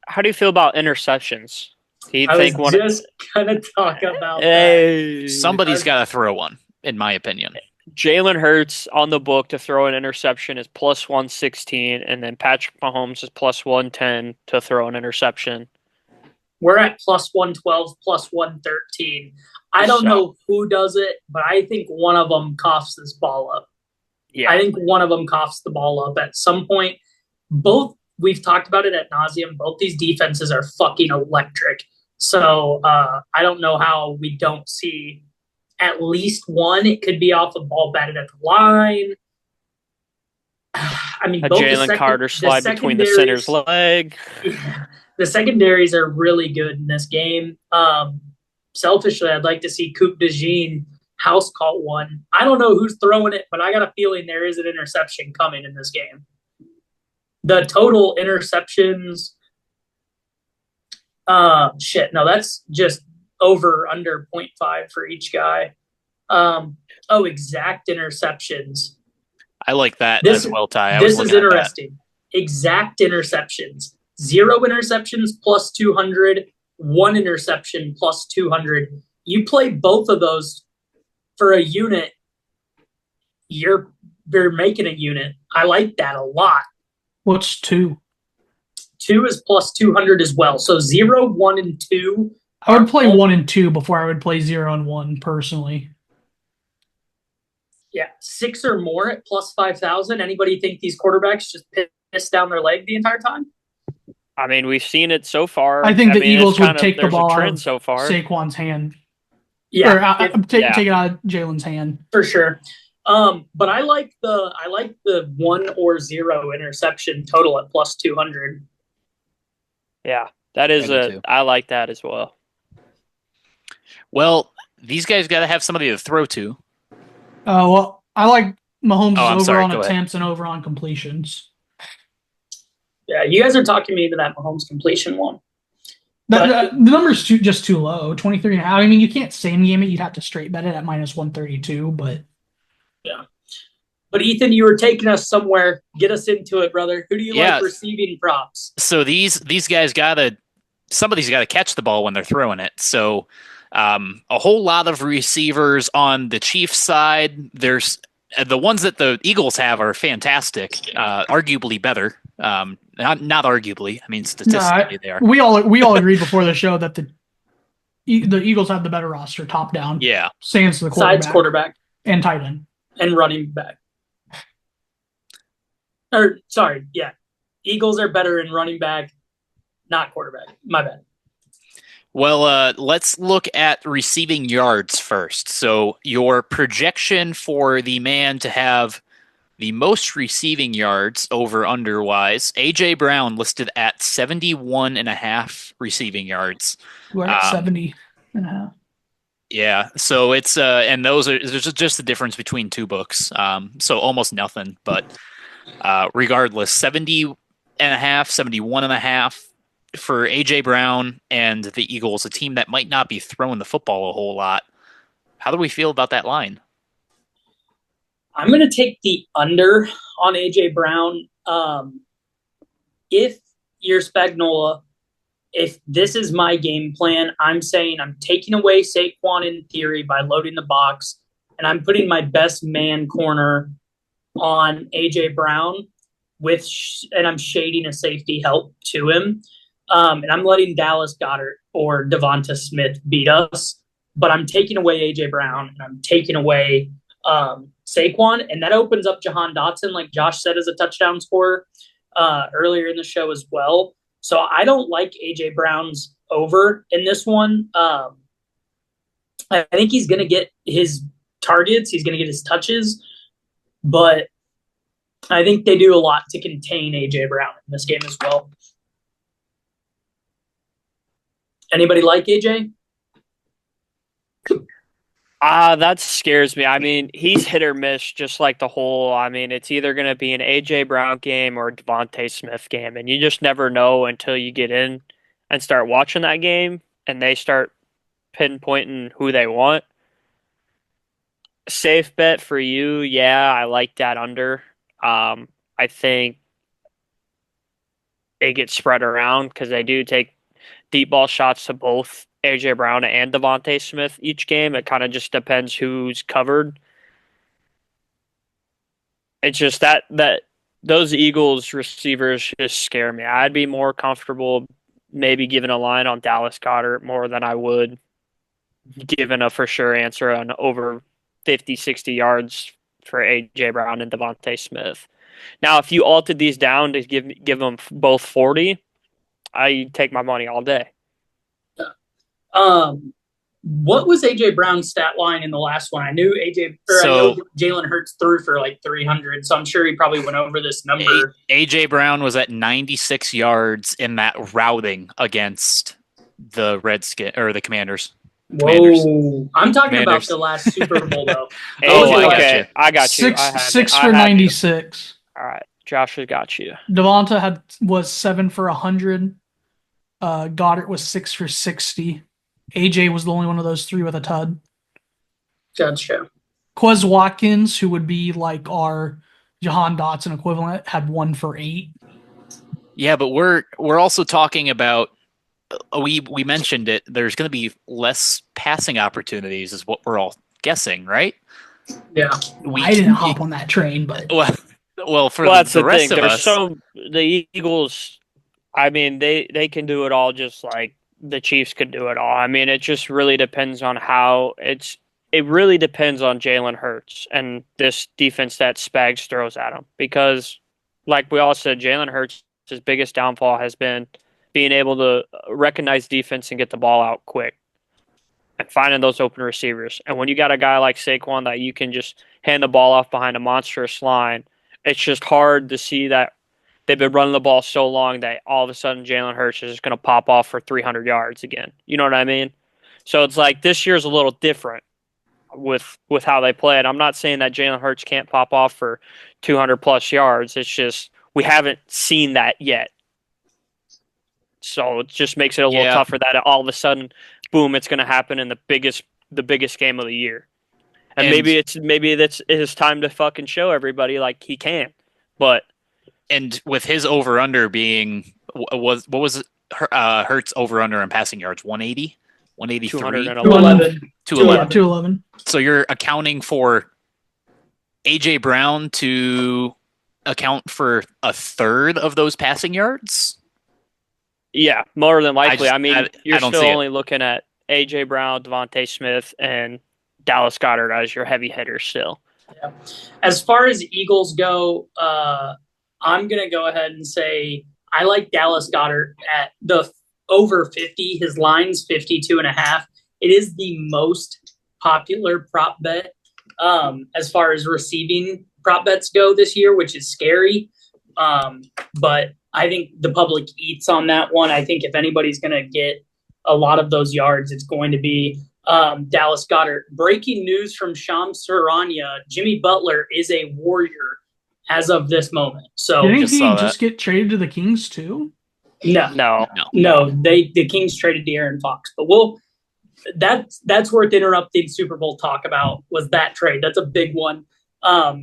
S6: how do you feel about interceptions?
S5: I was just gonna talk about that.
S3: Somebody's got to throw one, in my opinion.
S6: Jalen Hurts on the book to throw an interception is plus 116, and then Patrick Mahomes is plus 110 to throw an interception.
S5: We're at plus 112, plus 113. I don't know who does it, but I think one of them coughs this ball up. Yeah, I think one of them coughs the ball up at some point. Both, we've talked about it ad nauseum. Both these defenses are fucking electric. So I don't know how we don't see at least one. It could be off a ball batted at the line. I mean,
S6: a Jalen Carter slide between the center's leg.
S5: Yeah, the secondaries are really good in this game. Selfishly, I'd like to see Coop DeJean house call one. I don't know who's throwing it, but I got a feeling there is an interception coming in this game. The total interceptions, no, that's just over under 0.5 for each guy. Exact interceptions.
S3: I like that as well, Ty.
S5: This is interesting. Exact interceptions. 0 interceptions plus 200, 1 interception plus 200. You play both of those for a unit, you're making a unit. I like that a lot.
S4: What's 2?
S5: 2 is plus 200 as well. So 0, 1, and 2.
S4: I would play 1 and 2 before I would play 0 and 1 personally.
S5: Yeah, 6 or more at plus 5,000. Anybody think these quarterbacks just piss down their leg the entire time?
S6: I mean, we've seen it so far.
S4: I think the Eagles
S6: it's
S4: would
S6: kind of-
S4: take the
S6: there's
S4: ball
S6: a
S4: out
S6: trend
S4: of
S6: so far.
S4: Saquon's hand.
S5: Yeah,
S4: Or take
S6: yeah.
S4: it out of Jalen's hand.
S5: for sure. But I like the 1 or 0 interception total at plus 200.
S6: Yeah, that is
S3: I do too.
S6: I like that as well.
S3: Well, these guys got to have somebody to throw to.
S4: Well, I like Mahomes'
S3: Oh, I'm
S4: over
S3: sorry,
S4: on
S3: go ahead.
S4: attempts and over on completions.
S5: Yeah, you guys are talking me into that Mahomes completion one.
S4: The number's just too low, 23.5. I mean, you can't same game it. You'd have to straight bet it at minus 132, but
S5: Yeah. But Ethan, you were taking us somewhere. Get us into it, brother. Who do you
S3: Yeah.
S5: like receiving props?
S3: So these guys somebody's got to catch the ball when they're throwing it. So a whole lot of receivers on the Chiefs side. There's the ones that the Eagles have are fantastic, arguably better. Not arguably. I mean, statistically they are.
S4: we all agreed before the show that the Eagles have the better roster, top down.
S3: Yeah.
S4: Sans the quarterback,
S5: Sides quarterback
S4: and tight end.
S5: and running back. Or sorry, yeah. Eagles are better in running back, not quarterback. My bad.
S3: Well, let's look at receiving yards first. So your projection for the man to have the most receiving yards over under wise, AJ Brown listed at 71.5 receiving yards.
S4: We're at 70 and a half.
S3: Yeah, so it's and those are there's just the difference between two books. So almost nothing, but regardless, 70.5, 71.5 for AJ Brown and the Eagles, a team that might not be throwing the football a whole lot. How do we feel about that line?
S5: I'm going to take the under on AJ Brown. If you're Spagnola, if this is my game plan, I'm saying I'm taking away Saquon in theory by loading the box, and I'm putting my best man corner on AJ Brown and I'm shading a safety help to him. And I'm letting Dallas Goedert or Devonta Smith beat us, but I'm taking away AJ Brown and I'm taking away Saquon, and that opens up Jahan Dotson, like Josh said, as a touchdown scorer earlier in the show as well. So I don't like AJ Brown's over in this one. I think he's going to get his targets, he's going to get his touches, but I think they do a lot to contain AJ Brown in this game as well. Anybody like AJ?
S6: That scares me. I mean, he's hit or miss, just like the whole. I mean, it's either going to be an AJ Brown game or a Devontae Smith game, and you just never know until you get in and start watching that game, and they start pinpointing who they want. Safe bet for you, yeah, I like that under. I think it gets spread around because they do take deep ball shots to both AJ Brown and Devontae Smith each game. It kind of just depends who's covered. It's just that those Eagles receivers just scare me. I'd be more comfortable maybe giving a line on Dallas Goedert more than I would giving a for sure answer on over 50, 60 yards for AJ Brown and Devontae Smith. Now, if you altered these down to give them both 40, I take my money all day.
S5: What was AJ Brown's stat line in the last one? I knew I know Jalen Hurts threw for like 300, so I'm sure he probably went over this number.
S3: AJ Brown was at 96 yards in that routing against the the Commanders.
S5: Whoa! I'm talking about the last Super Bowl though.
S6: I got you.
S4: Six for 96.
S6: All right, Josh has got you.
S4: Devonta was 7 for 100. Goddard was 6 for 60. AJ was the only one of those three with a tud.
S5: Gotcha.
S4: Quez Watkins, who would be like our Jahan Dotson equivalent, had 1 for 8.
S3: Yeah, but we're also talking about we mentioned it. There's going to be less passing opportunities, is what we're all guessing, right?
S5: Yeah,
S4: I didn't hop on that train, but
S3: that's the rest
S6: thing.
S3: of us,
S6: the Eagles. I mean, they can do it all just like the Chiefs could do it all. I mean, it just really depends on it really depends on Jalen Hurts and this defense that Spags throws at him. Because, like we all said, Jalen Hurts' biggest downfall has been being able to recognize defense and get the ball out quick and finding those open receivers. And when you got a guy like Saquon that you can just hand the ball off behind a monstrous line, it's just hard to see that they've been running the ball so long that all of a sudden Jalen Hurts is just going to pop off for 300 yards again. You know what I mean? So it's like this year's a little different with how they play it. I'm not saying that Jalen Hurts can't pop off for 200 plus yards. It's just we haven't seen that yet. So it just makes it a little tougher that all of a sudden, boom, it's going to happen in the biggest game of the year. And maybe that's his time to fucking show everybody like he can. But
S3: with his over under being what was Hurts over under in passing yards 180, 183,
S5: 211.
S4: 211.
S3: So you're accounting for AJ Brown to account for a third of those passing yards?
S6: Yeah, more than likely. You're still only looking at AJ Brown, Devontae Smith, and Dallas Goedert as your heavy hitters still.
S5: Yeah. As far as Eagles go, I'm going to go ahead and say I like Dallas Goedert at the over 50. His line's 52.5. It is the most popular prop bet as far as receiving prop bets go this year, which is scary. But I think the public eats on that one. I think if anybody's going to get a lot of those yards, it's going to be Dallas Goedert. Breaking news from Shams Charania: Jimmy Butler is a Warrior as of this moment. So
S4: didn't he just get traded to the Kings too?
S5: No. The Kings traded De'Aaron Fox, but that's worth interrupting Super Bowl talk about. Was that trade? That's a big one. But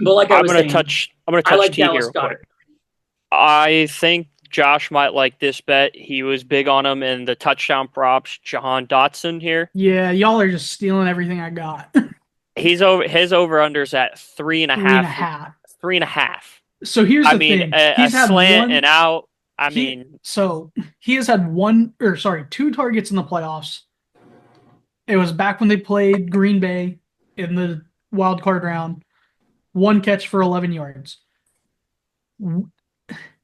S5: like I'm going to touch
S6: T here real quick. I think Josh might like this bet. He was big on him in the touchdown props. Jahan Dotson here.
S4: Yeah, y'all are just stealing everything I got.
S6: His over-under's at 3.5. 3.5.
S4: So here's the thing.
S6: He's had slant and out.
S4: So he has had two targets in the playoffs. It was back when they played Green Bay in the wild card round. One catch for 11 yards.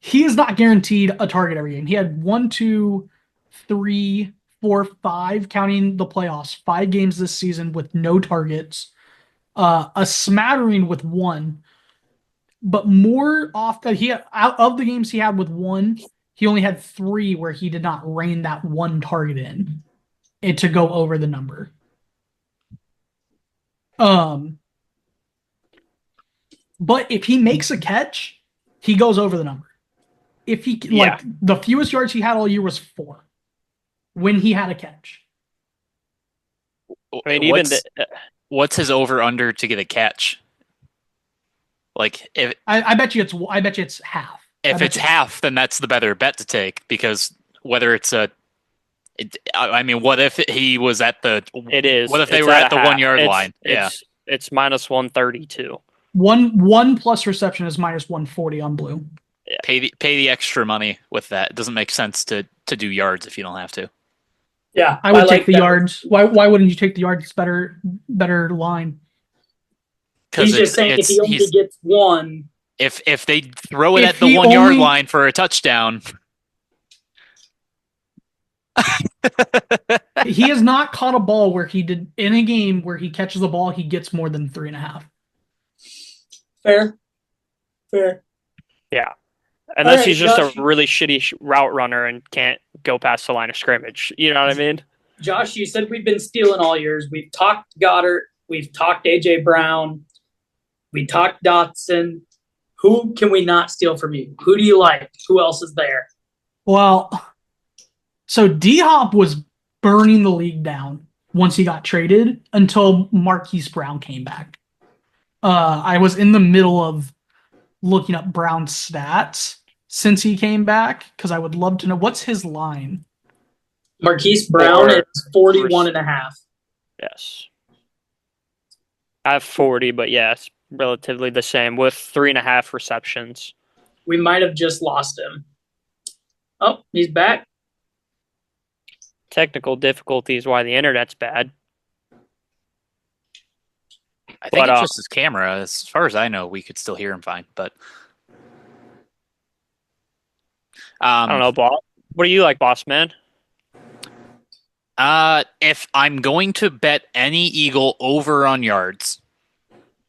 S4: He is not guaranteed a target every game. He had 1, 2, 3, 4, 5, counting the playoffs, 5 games this season with no targets. A smattering with 1. But more often, out of the games he had with 1, he only had 3 where he did not rein that 1 target in and to go over the number. But if he makes a catch, he goes over the number. If he the fewest yards he had all year was 4 when he had a catch.
S3: I mean, what's his over under to get a catch? Like, if
S4: I bet you it's half.
S3: If it's half, then that's the better bet to take, because whether it's what if he was at the?
S6: It is.
S3: What if they were at the 1 yard line?
S6: It's minus 132.
S4: One plus reception is minus 140 on blue.
S3: Yeah. Pay the extra money with that. It doesn't make sense to do yards if you don't have to.
S5: Yeah,
S4: I would take the yards. Why wouldn't you take the yards? It's better line.
S5: He's just saying if he only gets 1.
S3: If they throw it at the 1 yard line for a touchdown.
S4: He has not caught a ball where he did in a game where he catches the ball, he gets more than 3.5.
S5: Fair.
S6: Yeah. Unless he's just a really shitty route runner and can't go past the line of scrimmage. You know what I mean?
S5: Josh, you said we've been stealing all years. We've talked Goddard. We've talked AJ Brown. We talked Dotson. Who can we not steal from you? Who do you like? Who else is there?
S4: Well, so D-Hop was burning the league down once he got traded until Marquise Brown came back. I was in the middle of looking up Brown's stats since he came back because I would love to know what's his line.
S5: Marquise Brown is 41.5.
S6: Yes. I have 40, but yes, relatively the same with 3.5 receptions.
S5: We might have just lost him. Oh, he's back.
S6: Technical difficulties why the internet's bad.
S3: I think it's just his camera. As far as I know, we could still hear him fine. But
S6: I don't know, boss. What do you like, boss man?
S3: If I'm going to bet any Eagle over on yards,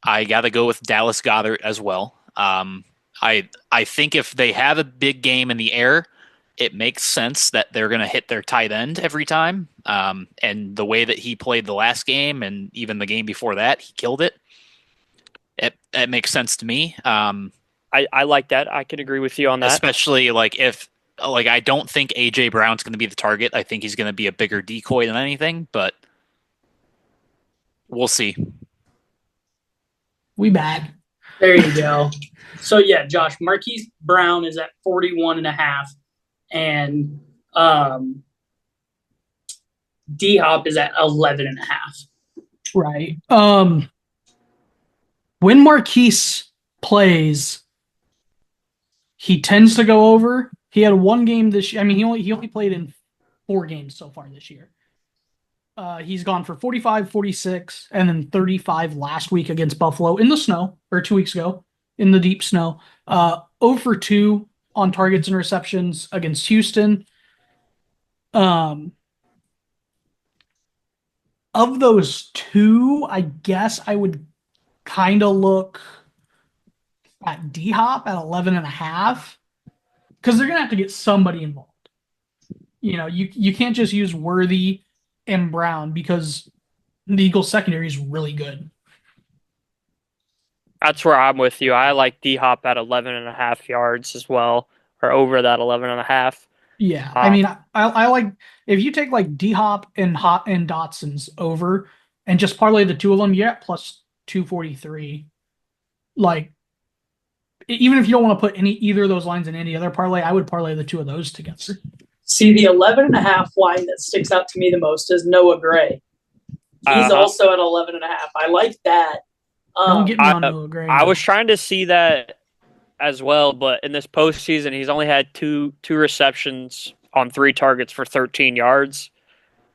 S3: I got to go with Dallas Goedert as well. I think if they have a big game in the air, it makes sense that they're going to hit their tight end every time. And the way that he played the last game and even the game before that, he killed it. It makes sense to me.
S6: I like that. I can agree with you on that.
S3: Especially if I don't think AJ Brown's going to be the target. I think he's going to be a bigger decoy than anything, but we'll see.
S4: We bad.
S5: There you go. So yeah, Josh, Marquise Brown is at 41.5, and D Hop is at 11.5.
S4: Right. When Marquise plays, he tends to go over. He had one game this year. I mean, he only played in 4 games so far this year. He's gone for 45, 46, and then 35 last week against Buffalo in the snow, or 2 weeks ago in the deep snow. 0 for 2 on targets and receptions against Houston. Of those 2, I guess I would kind of look at D Hop at 11.5 because they're gonna have to get somebody involved. You can't just use Worthy and Brown because the Eagles secondary is really good.
S6: That's where I'm with you. I like D Hop at 11.5 yards as well, or over that 11.5.
S4: Yeah, I mean, I like if you take like D Hop and Dotson's over and just parlay the 2 of them, you're at plus 243. Like, even if you don't want to put either of those lines in any other parlay, I would parlay the 2 of those together.
S5: See, the 11.5 line that sticks out to me the most is Noah Gray. He's also at 11.5. I like that.
S4: Don't get me on Noah Gray.
S6: I was trying to see that as well, but in this postseason, he's only had two receptions on 3 targets for 13 yards.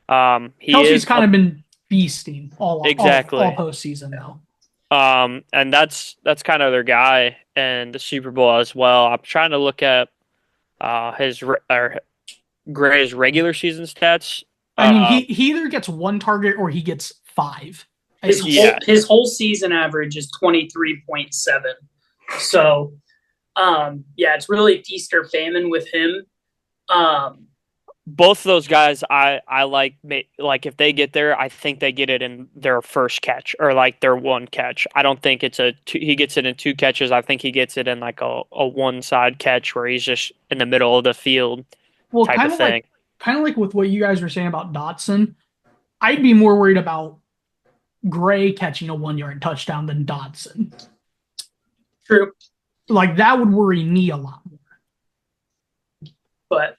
S4: Kelsey's kind of been feasting all postseason now.
S6: And that's kind of their guy in the Super Bowl as well. I'm trying to look at Gray's regular season stats.
S4: I mean, he either gets 1 target or he gets 5.
S5: His whole season average is 23.7. So, it's really feast or famine with him.
S6: Both of those guys, I like if they get there, I think they get it in their first catch or like their 1 catch. I don't think it's he gets it in 2 catches. I think he gets it in like a one side catch where he's just in the middle of the field type of thing.
S4: Kind of like with what you guys were saying about Dotson, I'd be more worried about Gray catching a 1-yard touchdown than Dotson.
S5: True.
S4: Like, that would worry me a lot more.
S5: But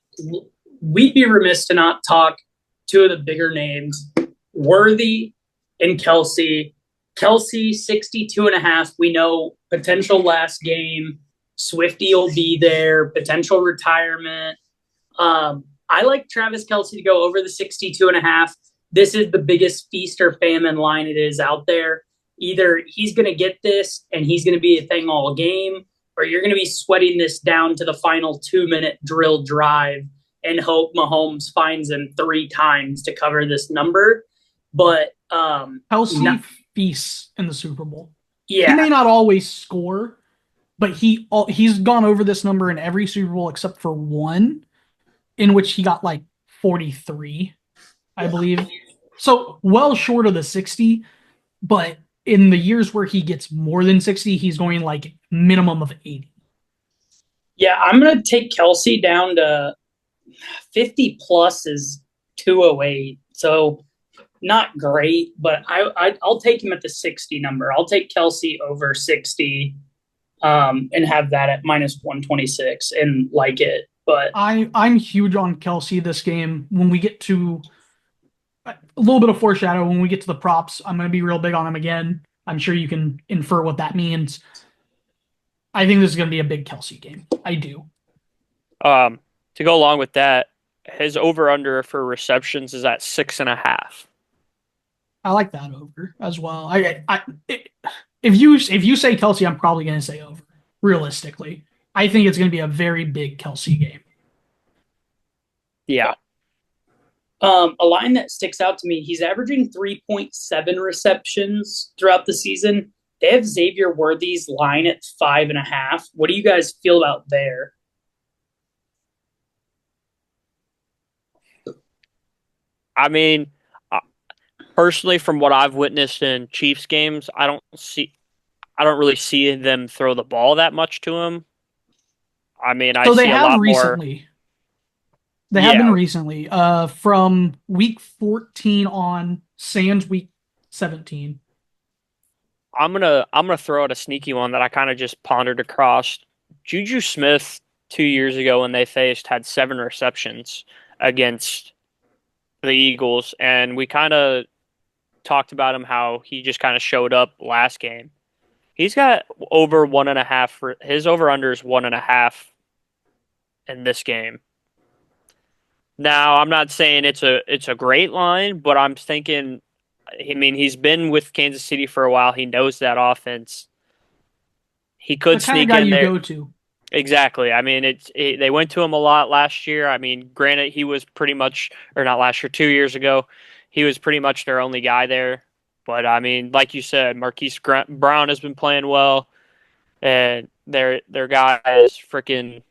S5: we'd be remiss to not talk 2 of the bigger names, Worthy and Kelsey. Kelsey, 62.5. We know potential last game. Swifty will be there. Potential retirement. I like Travis Kelsey to go over the 62.5. This is the biggest feast or famine line it is out there. Either he's going to get this and he's going to be a thing all game, or you're going to be sweating this down to the final 2-minute drill drive and hope Mahomes finds him 3 times to cover this number. But
S4: Kelsey feasts in the Super Bowl.
S5: Yeah,
S4: he may not always score, but he's gone over this number in every Super Bowl except for 1, in which he got like 43, I believe. So well short of the 60, but in the years where he gets more than 60, he's going like minimum of 80.
S5: Yeah, I'm going to take Kelsey down to 50 plus is 208. So not great, but I'll take him at the 60 number. I'll take Kelsey over 60 and have that at minus 126 and like it. But
S4: I'm huge on Kelsey this game. When we get to a little bit of foreshadow, when we get to the props, I'm going to be real big on him again. I'm sure you can infer what that means. I think this is going to be a big Kelsey game. I do.
S6: To go along with that, his over-under for receptions is at 6.5.
S4: I like that over as well. If you say Kelsey, I'm probably going to say over. Realistically, I think it's going to be a very big Kelsey game.
S6: Yeah.
S5: A line that sticks out to me, he's averaging 3.7 receptions throughout the season. They have Xavier Worthy's line at 5.5. What do you guys feel about there?
S6: I mean, personally, from what I've witnessed in Chiefs games, I don't really see them throw the ball that much to him. I mean, I
S4: So they
S6: see a
S4: have
S6: lot more.
S4: recently. They have
S6: Yeah.
S4: been recently. From week 14 on, sans week 17.
S6: I'm gonna throw out a sneaky one that I kind of just pondered across. Juju Smith 2 years ago when they faced had 7 receptions against the Eagles, and we kind of talked about him how he just kind of showed up last game. He's got over 1.5. His over under is 1.5 in this game. Now, I'm not saying it's a great line, but I'm thinking. I mean, he's been with Kansas City for a while. He knows that offense. He could
S4: The kind of
S6: sneak
S4: guy
S6: in
S4: you
S6: there.
S4: go to.
S6: Exactly. I mean, they went to him a lot last year. I mean, granted, he was pretty much, or not last year, 2 years ago, he was pretty much their only guy there. But I mean, like you said, Brown has been playing well, and their guy is freaking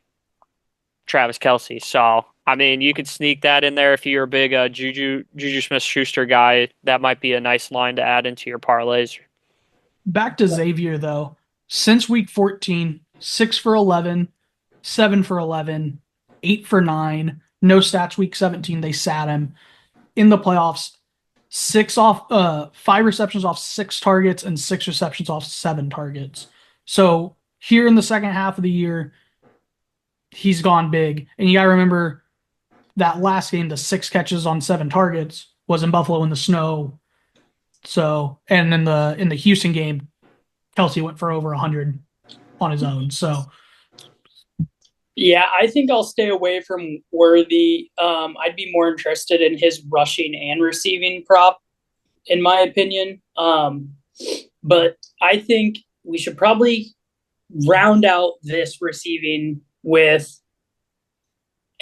S6: Travis Kelce. So I mean, you could sneak that in there if you're a big Juju Smith-Schuster guy. That might be a nice line to add into your parlays.
S4: Back to Xavier, though. Since week 14, 6 for 11, 7 for 11, 8 for 9. No stats week 17. They sat him. In the playoffs, 5 receptions off 6 targets and 6 receptions off 7 targets. So here in the second half of the year, he's gone big. And you got to remember that last game, the 6 catches on 7 targets was in Buffalo in the snow. So, and in the Houston game, Kelsey went for over 100 on his own. So,
S5: Yeah, I think I'll stay away from Worthy. I'd be more interested in his rushing and receiving prop, in my opinion. But I think we should probably round out this receiving with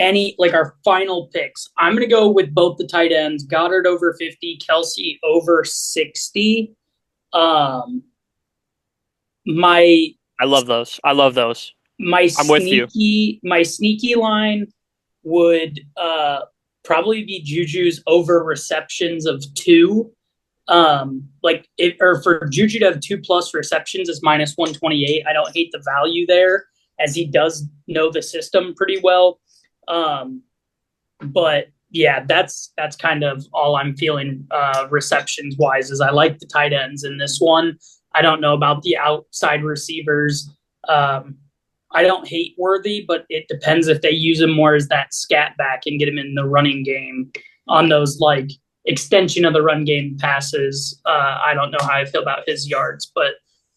S5: our final picks. I'm going to go with both the tight ends, Goddard over 50, Kelsey over 60. My
S6: I love those. I love those. I'm with you.
S5: My sneaky line would probably be Juju's over receptions of 2. For Juju to have 2+ receptions is -128. I don't hate the value there, as he does know the system pretty well. But yeah, that's kind of all I'm feeling receptions wise. Is I like the tight ends in this one. I don't know about the outside receivers. I don't hate Worthy, but it depends if they use him more as that scat back and get him in the running game on those extension of the run game passes. I don't know how I feel about his yards, but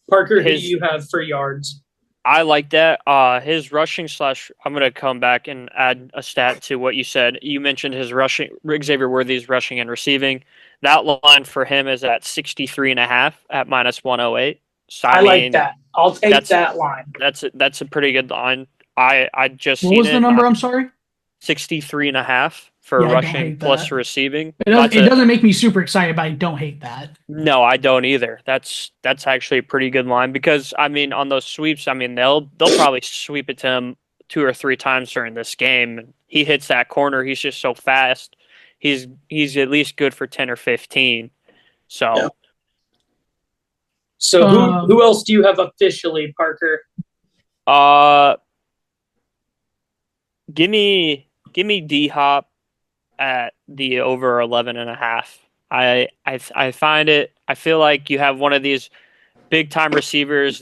S5: Parker, who do you have for yards?
S6: I like that. His rushing / I'm going to come back and add a stat to what you said. You mentioned his rushing, Xavier Worthy's rushing and receiving. That line for him is at 63.5 at -108. So
S5: I like that. I'll take that line.
S6: That's a pretty good line. I just
S4: what was the number? I'm sorry.
S6: 63.5 for
S4: Yeah,
S6: rushing plus receiving.
S4: It doesn't make me super excited, but I don't hate that.
S6: No, I don't either. That's actually a pretty good line because I mean on those sweeps, I mean they'll probably sweep it to him 2 or 3 times during this game. He hits that corner. He's just so fast. He's at least good for 10 or 15. So.
S5: Yeah. So who else do you have officially, Parker?
S6: Give me D-Hop at the over 11.5. I find it. I feel like you have one of these big time receivers.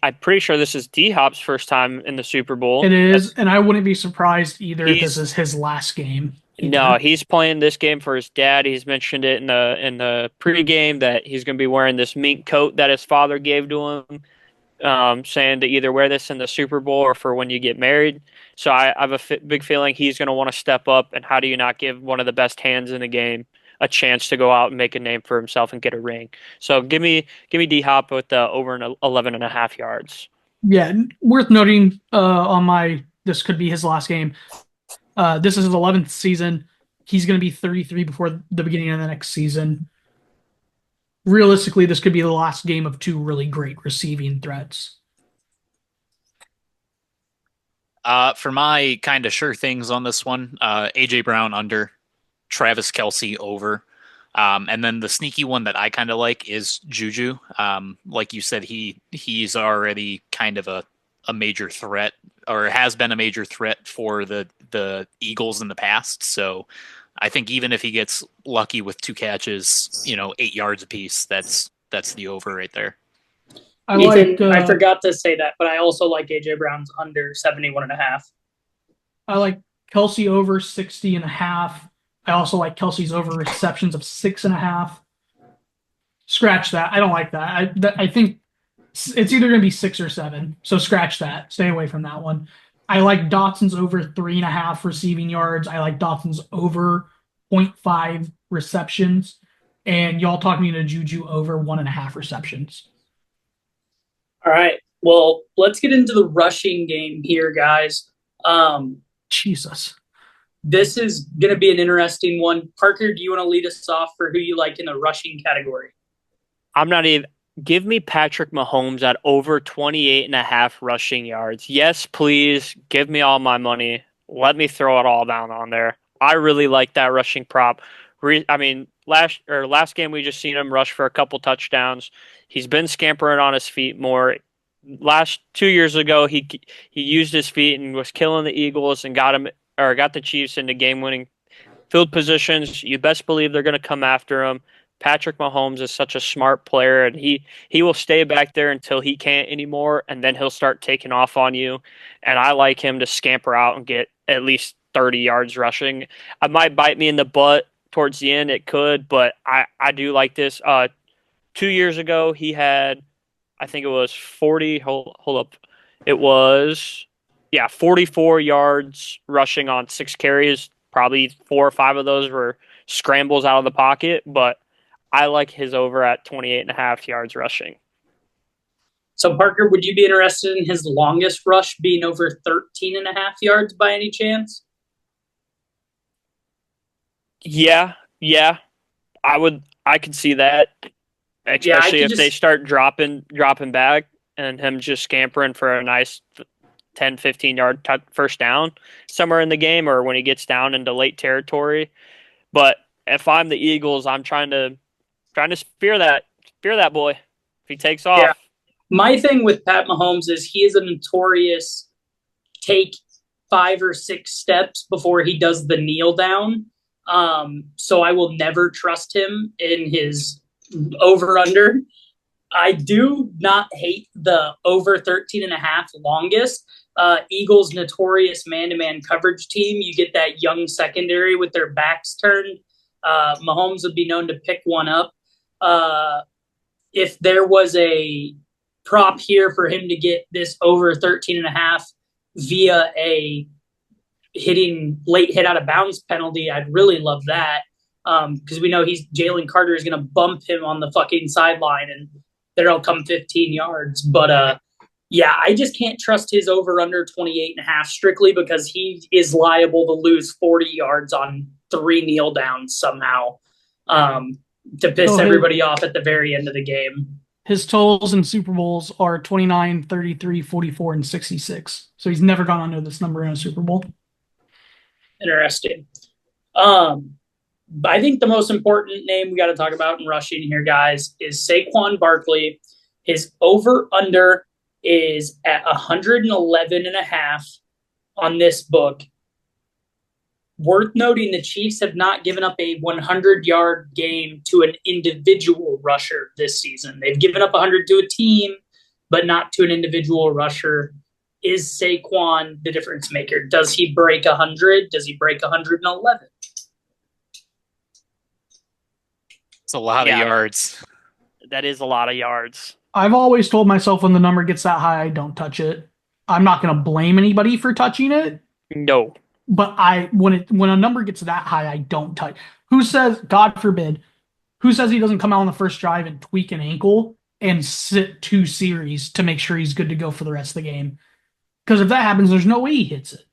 S6: I'm pretty sure this is D-Hop's first time in the Super Bowl.
S4: It is, and I wouldn't be surprised either if this is his last game.
S6: No, he's playing this game for his dad. He's mentioned it in the pregame that he's going to be wearing this mink coat that his father gave to him, saying to either wear this in the Super Bowl or for when you get married. So I have a big feeling he's going to want to step up. And how do you not give one of the best hands in the game a chance to go out and make a name for himself and get a ring? So give me D-Hop with the over 11.5 yards.
S4: Yeah, worth noting this could be his last game. This is his 11th season. He's going to be 33 before the beginning of the next season. Realistically, this could be the last game of two really great receiving threats.
S3: For my kind of sure things on this one, AJ Brown under, Travis Kelce over. And then the sneaky one that I kind of like is Juju. Like you said, he's already kind of a major threat, or has been a major threat for the Eagles in the past. So I think even if he gets lucky with 2 catches, 8 yards apiece, that's the over right there.
S5: I forgot to say that, but I also like AJ Brown's under 71.5.
S4: I like Kelce over 60.5. I also like Kelce's over receptions of 6.5. Scratch that. I don't like that. I think it's either going to be 6 or 7. So scratch that. Stay away from that one. I like Dotson's over 3.5 receiving yards. I like Dotson's over 0.5 receptions. And y'all talking me to Juju over 1.5 receptions.
S5: All right. Well, let's get into the rushing game here, guys.
S4: Jesus.
S5: This is going to be an interesting one. Parker, do you want to lead us off for who you like in the rushing category?
S6: I'm not even. Give me Patrick Mahomes at over 28.5 rushing yards. Yes, please. Give me all my money. Let me throw it all down on there. I really like that rushing prop. Last game we just seen him rush for a couple touchdowns. He's been scampering on his feet more. Last 2 years ago, he used his feet and was killing the Eagles and got the Chiefs into game-winning field positions. You best believe they're going to come after him. Patrick Mahomes is such a smart player, and he will stay back there until he can't anymore, and then he'll start taking off on you. And I like him to scamper out and get at least 30 yards rushing. It might bite me in the butt towards the end. It could, but I do like this. 2 years ago, he had, I think it was 40. Hold up. It was, 44 yards rushing on 6 carries. Probably 4 or 5 of those were scrambles out of the pocket, but I like his over at 28.5 yards rushing.
S5: So, Parker, would you be interested in his longest rush being over 13.5 yards by any chance?
S6: Yeah. I would. I could see that, especially if they start dropping back and him just scampering for a nice 10, 15-yard first down somewhere in the game, or when he gets down into late territory. But if I'm the Eagles, I'm trying to spear that boy if he takes off.
S5: Yeah. My thing with Pat Mahomes is he is a notorious take 5 or 6 steps before he does the kneel down. So I will never trust him in his over-under. I do not hate the over 13.5 longest. Eagles' notorious man-to-man coverage team. You get that young secondary with their backs turned. Mahomes would be known to pick one up. If there was a prop here for him to get this over 13.5 via a late hit out of bounds penalty, I'd really love that. Because we know Jalen Carter is going to bump him on the fucking sideline and there'll come 15 yards. But I just can't trust his over under 28.5 strictly because he is liable to lose 40 yards on 3 kneel downs somehow to piss everybody off at the very end of the game.
S4: His totals in Super Bowls are 29, 33, 44, and 66. So he's never gone under this number in a Super Bowl.
S5: Interesting. I think the most important name we got to talk about in rushing here, guys, is Saquon Barkley. His over-under is at 111.5 on this book. Worth noting, the Chiefs have not given up a 100-yard game to an individual rusher this season. They've given up 100 to a team, but not to an individual rusher. Is Saquon the difference maker? Does he break 100? Does he break 111?
S3: It's a lot of yards.
S6: That is a lot of yards.
S4: I've always told myself when the number gets that high, I don't touch it. I'm not going to blame anybody for touching it.
S6: No.
S4: But when a number gets that high, I don't touch. Who says, God forbid, who says he doesn't come out on the first drive and tweak an ankle and sit 2 series to make sure he's good to go for the rest of the game. Because if that happens, there's no way he hits it.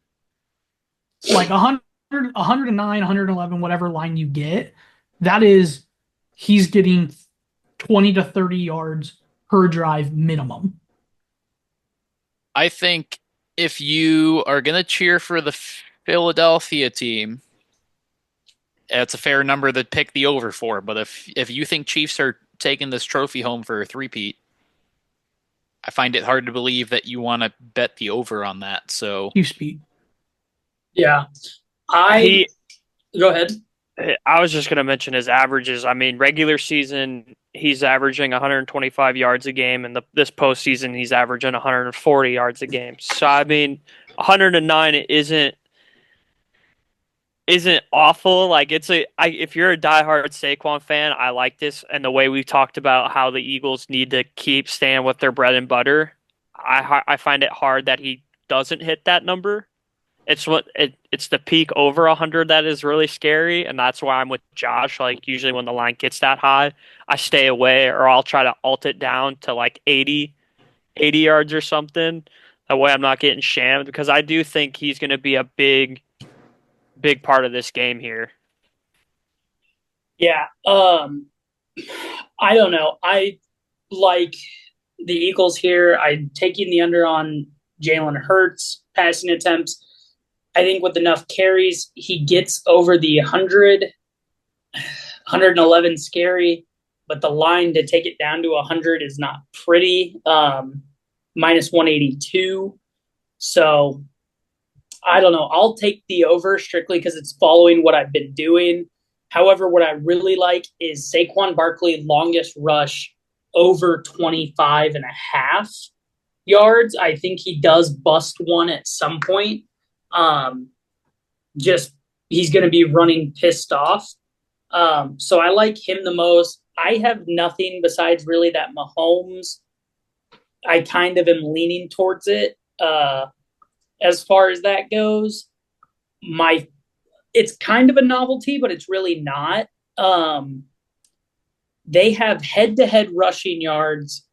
S4: Like 100, 109, 111, whatever line you get, that is, he's getting 20 to 30 yards per drive minimum.
S3: I think if you are going to cheer for the Philadelphia team, it's a fair number to pick the over for. But if you think Chiefs are taking this trophy home for a three-peat, I find it hard to believe that you want to bet the over on that. So
S4: You speed.
S5: Yeah. Go ahead.
S6: I was just going to mention his averages. I mean, regular season, he's averaging 125 yards a game, and this postseason, he's averaging 140 yards a game. So, I mean, 109 isn't awful. Like, if you're a diehard Saquon fan, I like this. And the way we talked about how the Eagles need to keep staying with their bread and butter, I find it hard that he doesn't hit that number. It's the peak over 100 that is really scary, and that's why I'm with Josh. Like, usually when the line gets that high, I stay away, or I'll try to alt it down to like 80 yards or something. That way I'm not getting shammed, because I do think he's going to be a big part of this game here.
S5: Yeah. I don't know. I like the Eagles here. I'm taking the under on Jalen Hurts passing attempts. I think with enough carries, he gets over the 111 scary, but the line to take it down to 100 is not pretty. Minus 182. So I don't know. I'll take the over strictly because it's following what I've been doing. However, what I really like is Saquon Barkley longest rush over 25 and a half yards. I think he does bust one at some point. Just he's going to be running pissed off. So I like him the most. I have nothing besides really that Mahomes. I kind of am leaning towards it. As far as that goes, it's kind of a novelty, but it's really not. They have head-to-head rushing yards.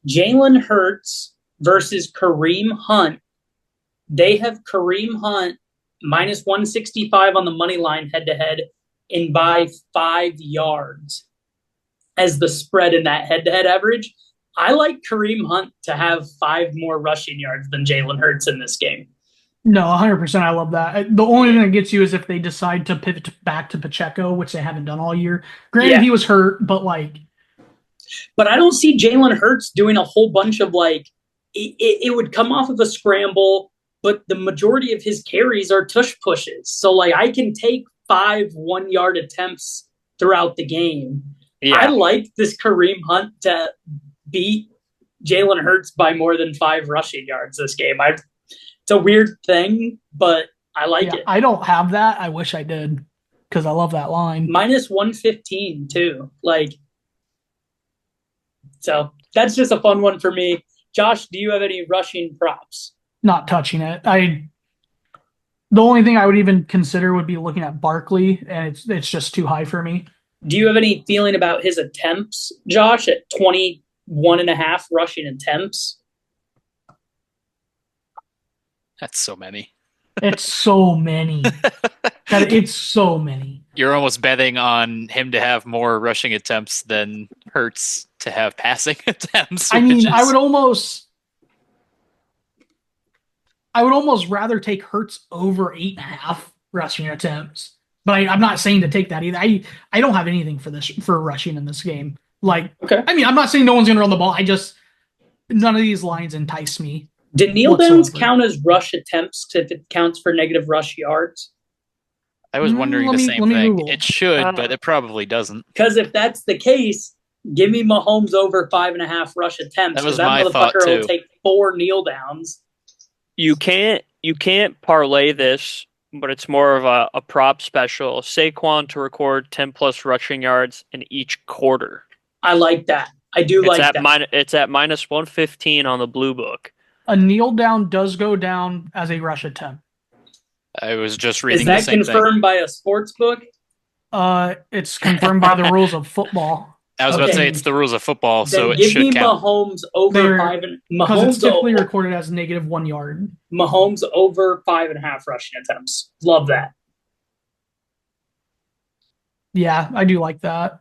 S5: Jalen Hurts versus Kareem Hunt. They have Kareem Hunt minus 165 on the money line head-to-head and by 5 yards as the spread in that head-to-head average. I like Kareem Hunt to have 5 more rushing yards than Jalen Hurts in this game.
S4: No, 100%. I love that. The only thing that gets you is if they decide to pivot back to Pacheco, which they haven't done all year. Granted, he was hurt, but like.
S5: But I don't see Jalen Hurts doing a whole bunch of like. It would come off of a scramble, but the majority of his carries are tush pushes. So like I can take 5 1-yard attempts throughout the game. Yeah. I like this Kareem Hunt to beat Jalen Hurts by more than 5 rushing yards this game. It's a weird thing, but I like it.
S4: I don't have that. I wish I did because I love that line.
S5: Minus 115 too. So that's just a fun one for me. Josh, do you have any rushing props?
S4: Not touching it. The only thing I would even consider would be looking at Barkley, and it's just too high for me.
S5: Do you have any feeling about his attempts, Josh, at 21.5 rushing attempts?
S3: That's so many.
S4: It's so many. It's so many.
S3: You're almost betting on him to have more rushing attempts than Hurts to have passing attempts.
S4: I mean, I would almost rather take Hurts over 8.5 rushing attempts. But I'm not saying to take that either. I don't have anything for rushing in this game. Okay. I mean, I'm not saying no one's going to run the ball. None of these lines entice me.
S5: Did kneel downs count as rush attempts if it counts for negative rush yards?
S3: I was wondering the same thing. Google. It should, but it probably doesn't.
S5: Because if that's the case, give me Mahomes over 5.5 rush attempts.
S3: That was my thought too.
S5: Will take 4 kneel downs.
S6: You can't parlay this, but it's more of a prop special. Saquon to record 10+ rushing yards in each quarter.
S5: I like that. I do like that.
S6: It's at minus 115 on the blue book.
S4: A kneel down does go down as a rush attempt.
S3: I was just reading the same thing.
S5: Is that confirmed by a sports book?
S4: It's confirmed by the rules of football.
S3: I was about to
S5: Okay.
S3: say it's the rules of football, so
S5: Then
S3: it
S5: give me
S3: should count.
S5: Mahomes over
S4: They're-
S5: 5 and
S4: Because it's typically
S5: Mahomes,
S4: recorded as -1 yard.
S5: Mahomes over 5.5 rushing attempts. Love that.
S4: Yeah, I do like that.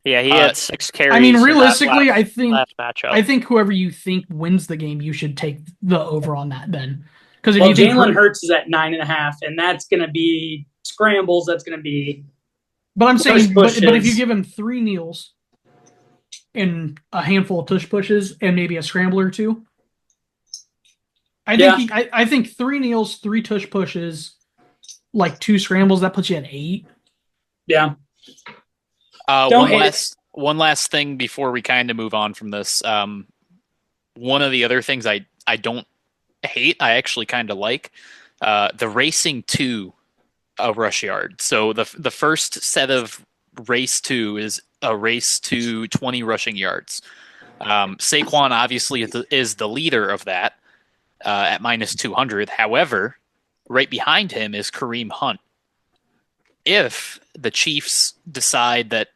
S6: Yeah, he had 6 carries.
S4: I mean,
S6: in that
S4: realistically,
S6: last matchup.
S4: I think whoever you think wins the game, you should take the over on that then. Because if
S5: Well,
S4: you think
S5: Jalen Hurts is at 9.5, and that's going to be scrambles. That's going to be.
S4: But I'm saying, but if you
S5: pushes.
S4: give him 3 kneels and a handful of tush pushes and maybe a scrambler or two, I think I think 3 kneels, 3 tush pushes, like 2 scrambles, that puts you at 8.
S5: Yeah.
S3: One last thing before we kind of move on from this. One of the other things I don't hate, I actually kind of like, the racing to a rush yard. So the first set of race 2 is a race to 20 rushing yards. Saquon obviously is the leader of that at -200. However, right behind him is Kareem Hunt. If the Chiefs decide that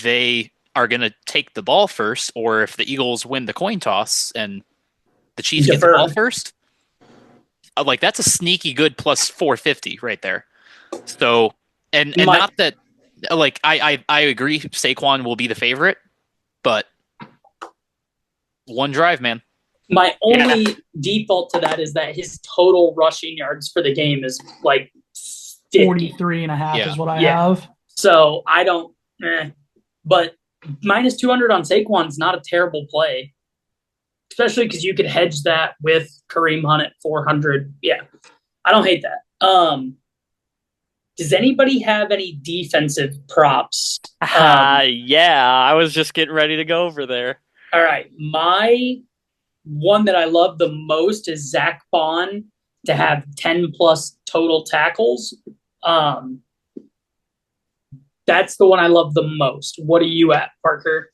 S3: they are going to take the ball first, or if the Eagles win the coin toss and the Chiefs get the ball first, like that's a sneaky good plus 450 right there. So, and not that, like I agree, Saquon will be the favorite, but one drive, man.
S5: My only default to that is that his total rushing yards for the game is like 50.
S4: 43.5 is what I have.
S5: So I don't, but -200 on Saquon's not a terrible play, especially because you could hedge that with Kareem Hunt at 400. Yeah, I don't hate that. Does anybody have any defensive props?
S6: Yeah, I was just getting ready to go over there.
S5: All right, my one that I love the most is Zach Bond to have 10 plus total tackles. That's the one I love the most. What are you at, Parker?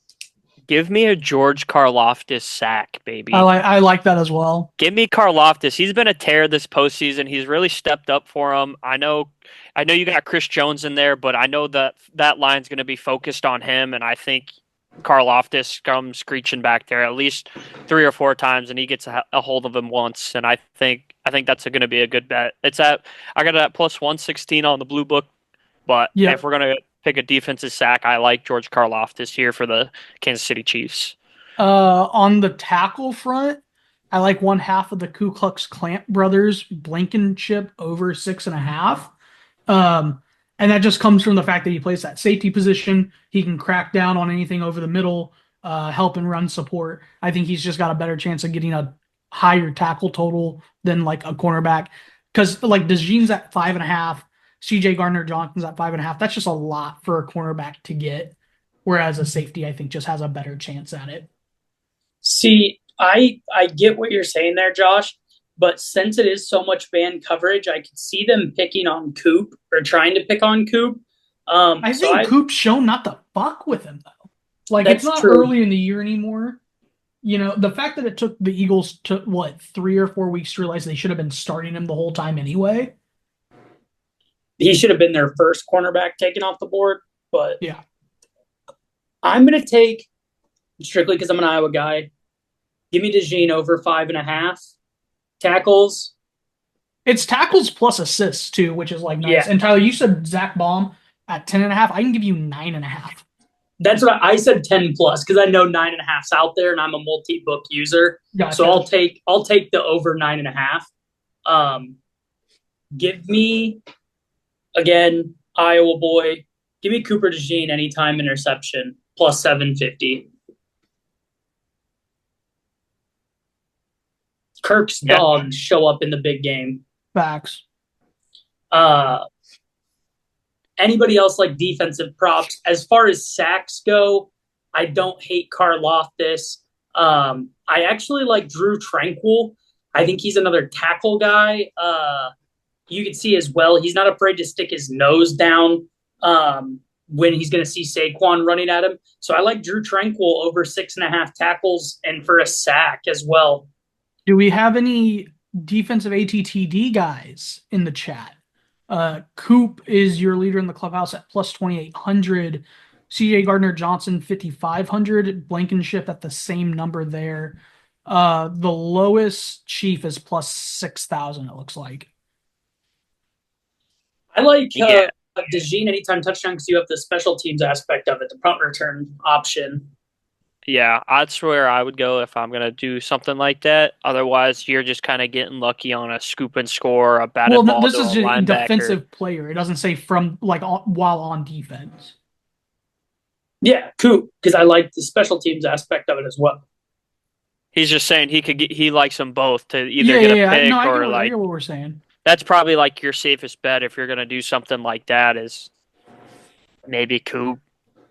S6: Give me a George Karlaftis sack, baby.
S4: I like that as well.
S6: Give me Karlaftis. He's been a tear this postseason. He's really stepped up for him. I know you got Chris Jones in there, but I know that line's going to be focused on him, and I think Karlaftis comes screeching back there at least 3 or 4 times, and he gets a hold of him once. And I think that's going to be a good bet. I got it at plus 116 on the blue book, but if we're going to pick a defensive sack, I like George Karlaftis here for the Kansas City Chiefs.
S4: On the tackle front, I like 1/2 of the Ku Klux Klan brothers Blankenship over 6.5. And that just comes from the fact that he plays that safety position. He can crack down on anything over the middle, help and run support. I think he's just got a better chance of getting a higher tackle total than like a cornerback. Because like DeJean's at 5.5, CJ Gardner-Johnson's at 5.5. That's just a lot for a cornerback to get. Whereas a safety, I think, just has a better chance at it.
S5: See, I get what you're saying there, Josh. But since it is so much man coverage, I could see them picking on Coop or trying to pick on Coop.
S4: I think Coop's shown not to fuck with him, though. Like, it's not early in the year anymore. You know, the fact that it took the Eagles 3 or 4 weeks to realize they should have been starting him the whole time anyway.
S5: He should have been their first cornerback taken off the board. But
S4: yeah,
S5: I'm going to take, strictly because I'm an Iowa guy, give me DeJean over 5.5. Tackles.
S4: It's tackles plus assists too, which is like nice.
S5: Yeah.
S4: And Tyler, you said Zach Baum at 10.5. I can give you 9.5.
S5: That's what I said 10 plus because I know 9.5's out there and I'm a multi-book user.
S4: Gotcha.
S5: So I'll take the over 9.5. Give me again, Iowa boy. Give me Cooper DeJean anytime interception plus 750. Kirk's dogs show up in the big game.
S4: Facts.
S5: Anybody else like defensive props? As far as sacks go, I don't hate Karlaftis. I actually like Drew Tranquil. I think he's another tackle guy. You can see as well, he's not afraid to stick his nose down when he's going to see Saquon running at him. So I like Drew Tranquil over 6.5 tackles and for a sack as well.
S4: Do we have any defensive ATTD guys in the chat? Coop is your leader in the clubhouse at plus 2,800. CJ Gardner-Johnson, 5,500. Blankenship at the same number there. The lowest Chief is plus 6,000, it looks like.
S5: I like
S6: Yeah.
S5: DeJean anytime touchdown because you have the special teams aspect of it, the punt return option.
S6: Yeah, I'd swear I would go if I'm going to do something like that. Otherwise, you're just kind of getting lucky on a scoop and score, a batted ball
S4: This
S6: to a
S4: is just a
S6: linebacker.
S4: defensive player. It doesn't say from while on defense.
S5: Yeah, cool. Because I like the special teams aspect of it as well.
S6: He's just saying he likes them both to either get a pick
S4: No, I
S6: or
S4: get what we're saying.
S6: that's probably like your safest bet if you're going to do something like that is maybe Coop.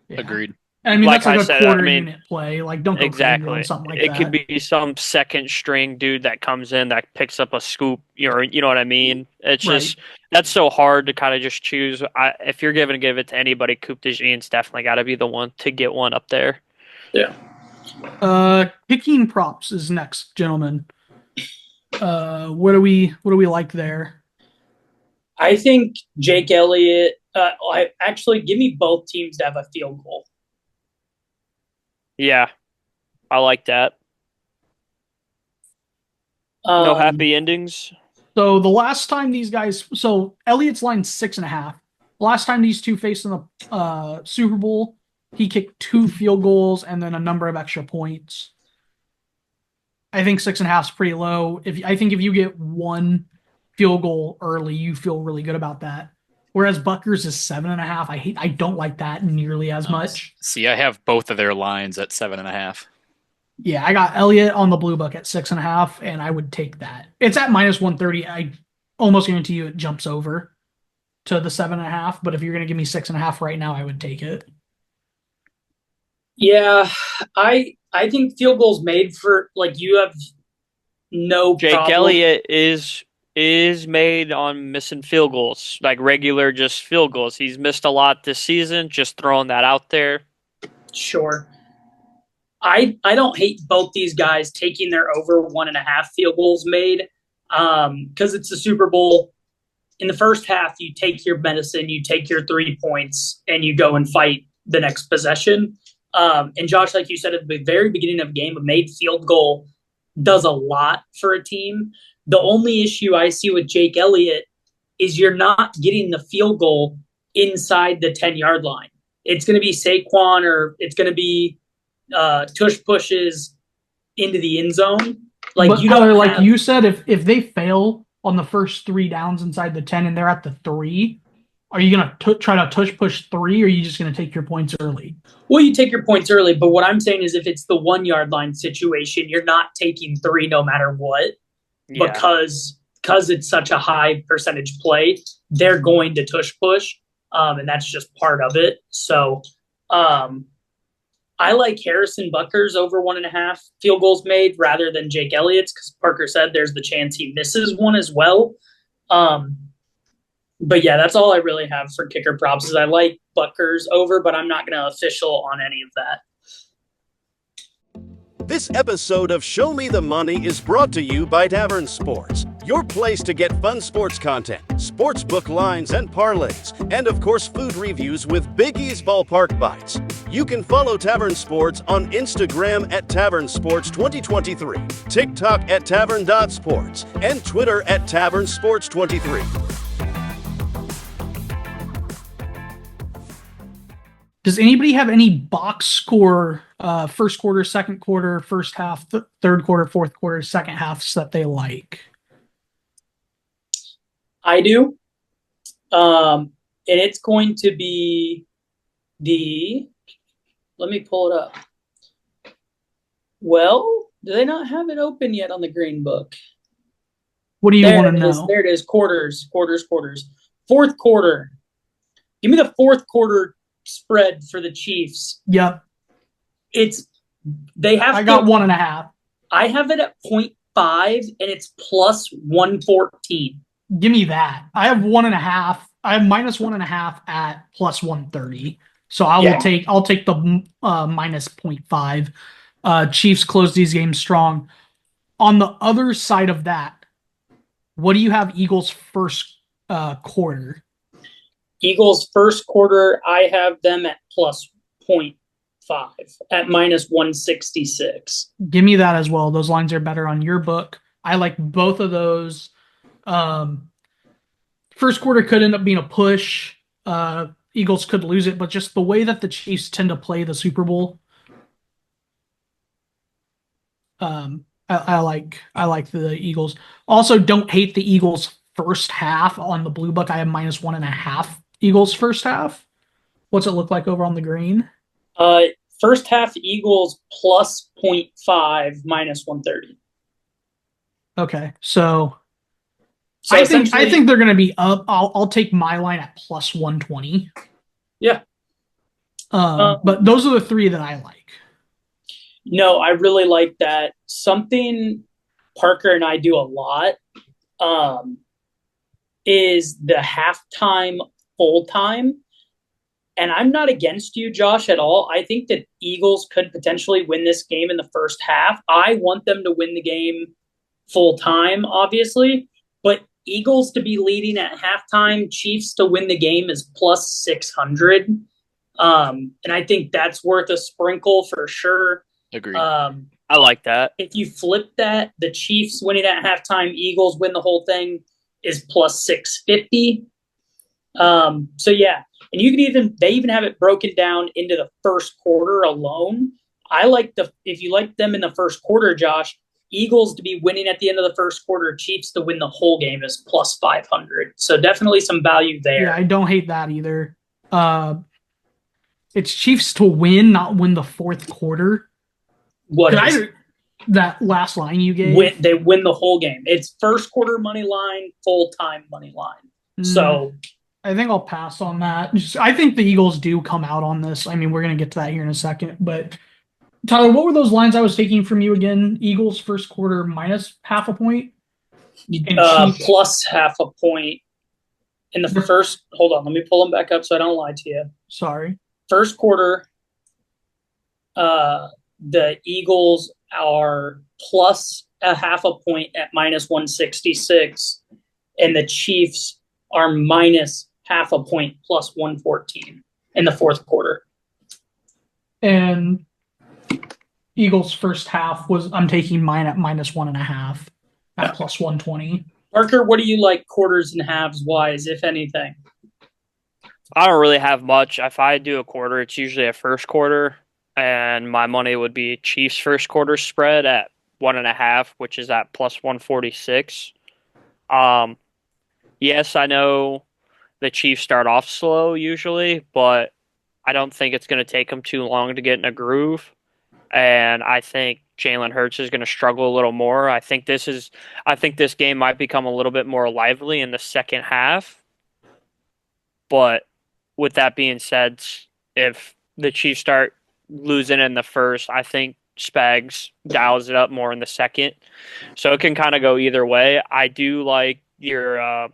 S4: Yeah.
S3: Agreed.
S4: And I mean,
S6: Like
S4: that's like
S6: I
S4: a
S6: said,
S4: quarter
S6: I mean,
S4: unit play. Like, don't go crazy
S6: Exactly.
S4: on something like
S6: it
S4: that.
S6: could be some second string dude that comes in that picks up a scoop. You know what I mean? It's just that's so hard to kind of just choose. If you're going to give it to anybody, Coop DeJean's definitely got to be the one to get one up there.
S5: Yeah.
S4: Picking props is next, gentlemen. What do we like there?
S5: I think Jake Elliott. I actually give me both teams to have a field goal.
S6: Yeah, I like that. No happy endings.
S4: So the last time these guys, so Elliott's line 6.5. Last time these two faced in the Super Bowl, he kicked 2 field goals and then a number of extra points. I think 6.5 is pretty low. I think if you get 1 field goal early, you feel really good about that. Whereas Buckers is 7.5. I don't like that nearly as much.
S3: See, I have both of their lines at 7.5.
S4: Yeah, I got Elliott on the blue book at 6.5, and I would take that. It's at minus 130. I almost guarantee you it jumps over to the 7.5. But if you're going to give me 6.5 right now, I would take it.
S5: Yeah, I think field goals made for like you have no
S6: Jake
S5: problem.
S6: Elliott is made on missing field goals, like regular just field goals. He's missed a lot this season. Just throwing that out there.
S5: Sure. I don't hate both these guys taking their over 1.5 field goals made because it's the Super Bowl. In the first half, you take your medicine, you take your 3 points, and you go and fight the next possession. And Josh, like you said at the very beginning of the game, a made field goal does a lot for a team. The only issue I see with Jake Elliott is you're not getting the field goal inside the 10-yard line. It's going to be Saquon or it's going to be tush pushes into the end zone. Like
S4: but
S5: you
S4: Tyler,
S5: don't
S4: like
S5: have,
S4: you said, if they fail on the first 3 downs inside the 10 and they're at the 3, are you going to try to tush push 3 or are you just going to take your points early?
S5: Well, you take your points early, but what I'm saying is if it's the 1-yard line situation, you're not taking 3 no matter what.
S6: Yeah.
S5: Because it's such a high percentage play, they're going to tush push, and that's just part of it. So I like Harrison Buckers over 1.5 field goals made rather than Jake Elliott's because Parker said there's the chance he misses one as well. But yeah, that's all I really have for kicker props is I like Buckers over, but I'm not going to official on any of that.
S7: This episode of Show Me the Money is brought to you by Tavern Sports, your place to get fun sports content, sportsbook lines and parlays, and of course food reviews with Big E's Ballpark Bites. You can follow Tavern Sports on Instagram at Tavern Sports 2023, TikTok at Tavern.Sports, and Twitter at Tavern Sports 23.
S4: Does anybody have any box score, first quarter, second quarter, first half, third quarter, fourth quarter, second halves that they like?
S5: I do. And it's going to be let me pull it up. Well, do they not have it open yet on the green book?
S4: What do you want to know?
S5: There it is. Quarters. Fourth quarter. Give me the fourth quarter spread for the Chiefs.
S4: Yep.
S5: I got
S4: 1.5.
S5: I have it at 0.5 and it's plus 114.
S4: Give me that. I have 1.5. I have minus 1.5 at plus 130. So I'll take the minus 0.5. Chiefs close these games strong. On the other side of that, what do you have Eagles first quarter?
S5: Eagles first quarter, I have them at plus +0.5 at -166.
S4: Give me that as well. Those lines are better on your book. I like both of those. First quarter could end up being a push. Eagles could lose it, but just the way that the Chiefs tend to play the Super Bowl, I like the Eagles. Also, don't hate the Eagles first half on the blue book. I have -1.5 Eagles first half. What's it look like over on the green?
S5: First half Eagles +0.5 -130.
S4: Okay, so
S5: So
S4: I think
S5: essentially,
S4: they're going to be up. I'll take my line at +120.
S5: yeah.
S4: But those are the three that I like.
S5: No, I really like that. Something Parker and I do a lot is the halftime, full time. And I'm not against you, Josh, at all. I think that Eagles could potentially win this game in the first half. I want them to win the game full time, obviously. But Eagles to be leading at halftime, Chiefs to win the game is +600. And I think that's worth a sprinkle for sure.
S6: Agreed. I like that.
S5: If you flip that, the Chiefs winning at halftime, Eagles win the whole thing is +650. So yeah, and they even have it broken down into the first quarter alone. If you like them in the first quarter, Josh, Eagles to be winning at the end of the first quarter, Chiefs to win the whole game is +500. So definitely some value there.
S4: Yeah, I don't hate that either. It's Chiefs to win, not win the fourth quarter. That last line you gave?
S5: They win the whole game. It's first quarter money line, full time money line. So
S4: I think I'll pass on that. I think the Eagles do come out on this. I mean, we're going to get to that here in a second. But Tyler, what were those lines I was taking from you again? Eagles first quarter -0.5 point?
S5: +0.5 point. In the first, hold on, let me pull them back up so I don't lie to you.
S4: Sorry.
S5: First quarter, the Eagles are +0.5 point at -166, and the Chiefs are -0.5 point +114 in the fourth quarter.
S4: And Eagles first half I'm taking mine at -1.5 at +120.
S5: Parker, what do you like quarters and halves wise, if anything?
S6: I don't really have much. If I do a quarter, it's usually a first quarter, and my money would be Chiefs first quarter spread at 1.5, which is at +146. Yes, I know the Chiefs start off slow usually, but I don't think it's going to take them too long to get in a groove. And I think Jalen Hurts is going to struggle a little more. I think this game might become a little bit more lively in the second half. But with that being said, if the Chiefs start losing in the first, I think Spags dials it up more in the second. So it can kind of go either way. I do like your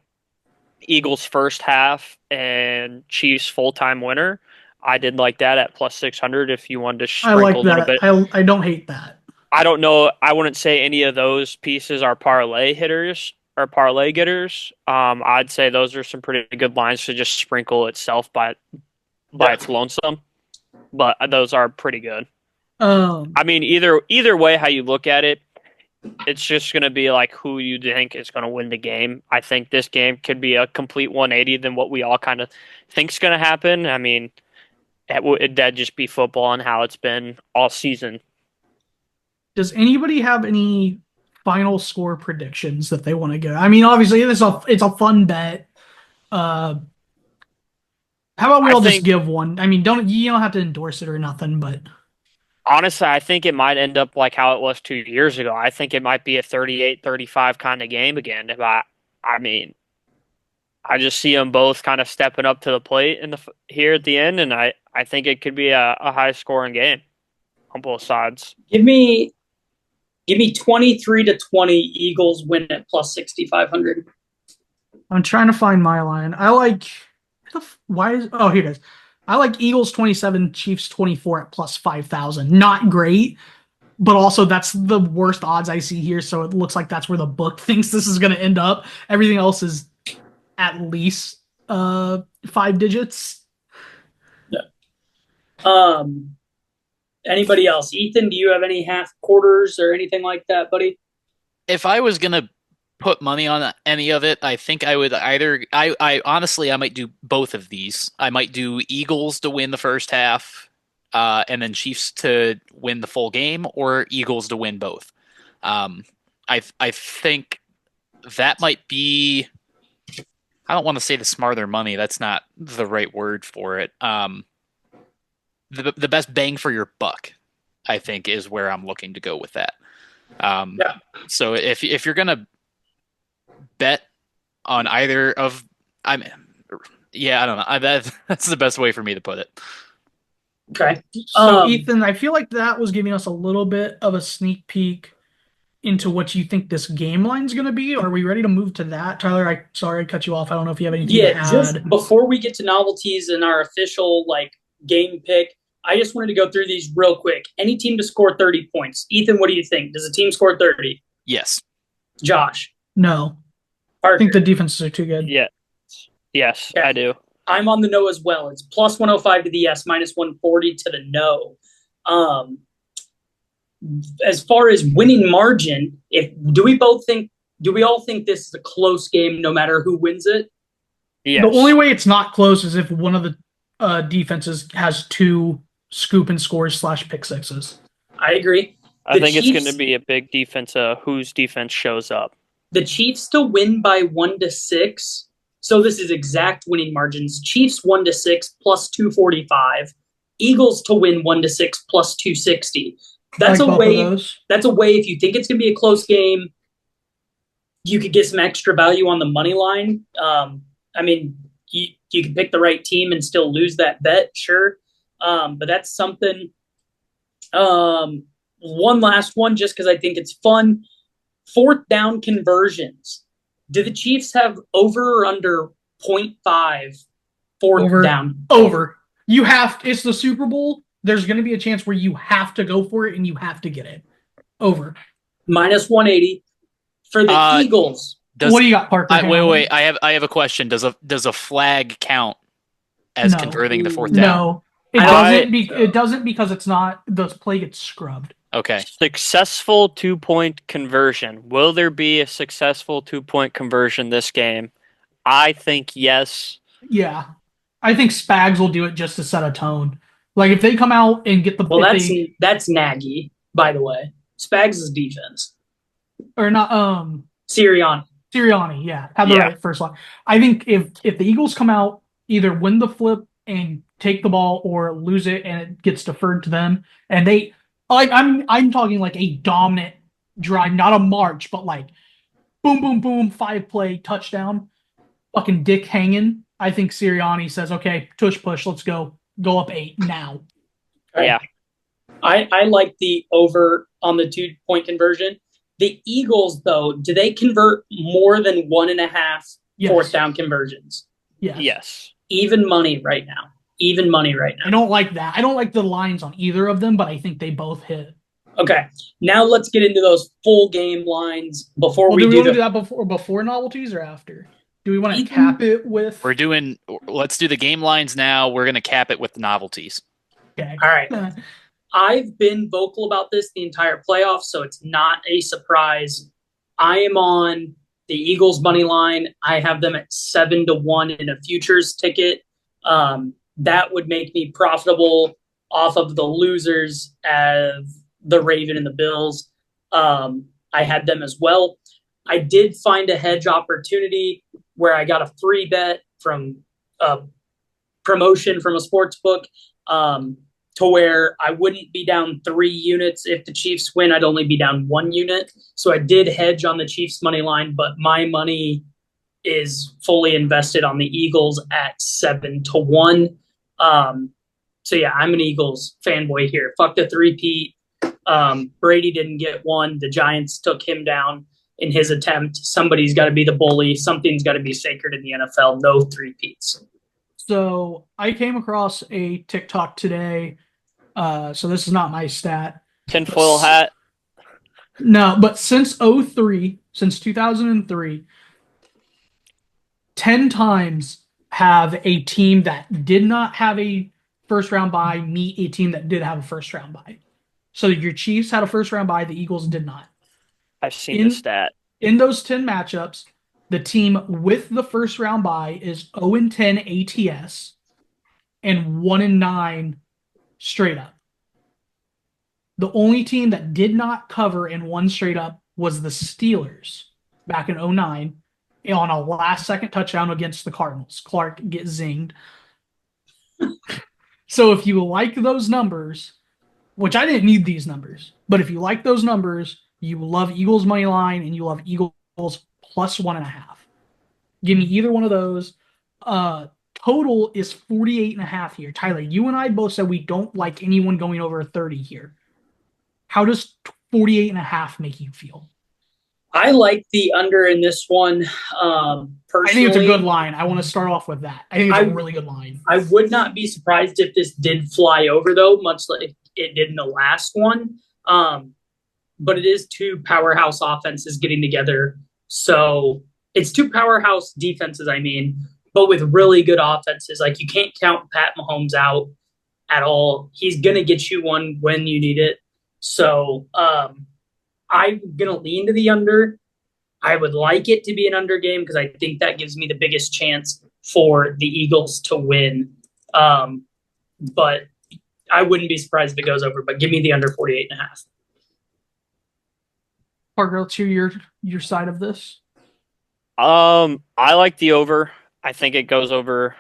S6: Eagles first half and Chiefs full-time winner. I did like that at +600 if you wanted to sprinkle a little bit.
S4: I don't hate that.
S6: I don't know. I wouldn't say any of those pieces are parlay hitters or parlay getters. I'd say those are some pretty good lines to just sprinkle itself by its lonesome. But those are pretty good. I mean, either way, how you look at it, it's just going to be like who you think is going to win the game. I think this game could be a complete 180 than what we all kind of think is going to happen. I mean, that'd just be football and how it's been all season.
S4: Does anybody have any final score predictions that they want to go? I mean, obviously, it's a fun bet. How about we all just give one? I mean, you don't have to endorse it or nothing, but
S6: honestly, I think it might end up like how it was 2 years ago. I think it might be a 38-35 kind of game again. I mean, I just see them both kind of stepping up to the plate here at the end, and I think it could be a high-scoring game on both sides.
S5: Give me 23-20 Eagles win at +6,500.
S4: I'm trying to find my line. I like here it is. I like Eagles 27, Chiefs 24 at +5,000. Not great, but also that's the worst odds I see here, so it looks like that's where the book thinks this is going to end up. Everything else is at least 5 digits.
S5: Yeah. Anybody else? Ethan, do you have any half quarters or anything like that, buddy?
S3: If I was gonna put money on any of it, I think I would either I honestly I might do both of these. I might do Eagles to win the first half, and then Chiefs to win the full game, or Eagles to win both. Um, I think that might be. I don't want to say the smarter money. That's not the right word for it. The best bang for your buck, I think, is where I'm looking to go with that.
S5: Yeah.
S3: So if you're gonna bet on either of, yeah, I don't know. That's the best way for me to put it.
S5: Okay.
S4: So, Ethan, I feel like that was giving us a little bit of a sneak peek into what you think this game line's going to be. Are we ready to move to that? Tyler, sorry I cut you off. I don't know if you have anything to add.
S5: Just before we get to novelties and our official game pick, I just wanted to go through these real quick. Any team to score 30 points. Ethan, what do you think? Does a team score 30?
S3: Yes.
S5: Josh?
S4: No.
S5: Parker?
S4: I think the defenses are too good.
S6: Yeah. Yes,
S5: Okay.
S6: I do.
S5: I'm on the no as well. It's plus 105 to the yes, minus 140 to the no. As far as winning margin, do we all think this is a close game no matter who wins it?
S6: Yes.
S4: The only way it's not close is if one of the defenses has 2 scoop and scores / pick sixes.
S5: I agree.
S6: I think it's going to be a big defense, whose defense shows up.
S5: The Chiefs to win by 1-6. So this is exact winning margins. Chiefs 1-6 plus 245. Eagles to win 1-6 plus 260. That's
S4: like
S5: a way. That's a way. If you think it's going to be a close game, you could get some extra value on the money line. I mean, you can pick the right team and still lose that bet, sure. But that's something. One last one, just because I think it's fun. 4th down conversions. Do the Chiefs have over or under 0.5 fourth down?
S4: Over. You have. It's the Super Bowl. There's going to be a chance where you have to go for it and you have to get it. Over.
S5: Minus 180 for the Eagles.
S4: What do you got, Parker?
S3: Wait. I have a question. Does a flag count as converting the 4th down?
S4: No. It doesn't because it's not. The play gets scrubbed.
S3: Okay.
S6: Successful 2-point conversion. Will there be a successful 2-point conversion this game? I think yes.
S4: Yeah. I think Spags will do it just to set a tone. Like if they come out and get the
S5: that's Nagy, by the way. Spags' defense.
S4: Or not Sirianni, yeah. Had the right first line. I think if the Eagles come out, either win the flip and take the ball or lose it and it gets deferred to them, and they I'm talking like a dominant drive, not a march, but like boom, boom, boom, 5-play touchdown, fucking dick hanging. I think Sirianni says, okay, tush push, let's go up 8 now.
S6: Yeah.
S5: I like the over on the 2-point conversion. The Eagles, though, do they convert more than 1.5 4th down conversions?
S6: Yes.
S5: Even money right now.
S4: I don't like that. I don't like the lines on either of them, but I think they both hit.
S5: Okay. Now let's get into those full game lines before we
S4: do.
S5: We
S4: want to do that before novelties or after? Do we want to cap it with?
S3: Let's do the game lines now. We're going to cap it with the novelties.
S4: Okay.
S5: All right. I've been vocal about this the entire playoffs, so it's not a surprise. I am on the Eagles money line. I have them at 7-1 in a futures ticket. That would make me profitable off of the losers of the Raven and the Bills. I had them as well. I did find a hedge opportunity where I got a free bet from a promotion from a sports book to where I wouldn't be down 3 units. If the Chiefs win, I'd only be down 1 unit. So I did hedge on the Chiefs money line, but my money is fully invested on the Eagles at 7-1. So yeah, I'm an Eagles fanboy here. Fuck the 3-peat. Brady didn't get one. The Giants took him down in his attempt. Somebody's got to be the bully. Something's got to be sacred in the NFL. No 3-peats.
S4: So I came across a TikTok today. So this is not my stat.
S6: Tinfoil hat.
S4: No, but since 2003, 10 times have a team that did not have a first round bye meet a team that did have a first round bye. So your Chiefs had a first round bye, the Eagles did not.
S6: I've seen the stat.
S4: In those 10 matchups, the team with the first round bye is 0-10 ATS and 1-9 straight up. The only team that did not cover and won straight up was the Steelers back in 2009 on a last second touchdown against the Cardinals. Clark gets zinged. So if you like those numbers, which I didn't need these numbers, but if you like those numbers, you love Eagles money line and you love Eagles plus 1.5. Give me either one of those. Total is 48.5 here. Tyler, you and I both said we don't like anyone going over 30 here. How does 48.5 make you feel?
S5: I like the under in this one. Personally,
S4: I think it's a good line. I want to start off with that. I think it's a really good line.
S5: I would not be surprised if this did fly over, though, much like it did in the last one. But it is two powerhouse offenses getting together. So it's two powerhouse defenses, but with really good offenses. Like, you can't count Pat Mahomes out at all. He's going to get you one when you need it. So I'm going to lean to the under. I would like it to be an under game because I think that gives me the biggest chance for the Eagles to win. But I wouldn't be surprised if it goes over, but give me the under 48.5.
S4: Parker, to your side of this.
S6: I like the over. I think it goes over.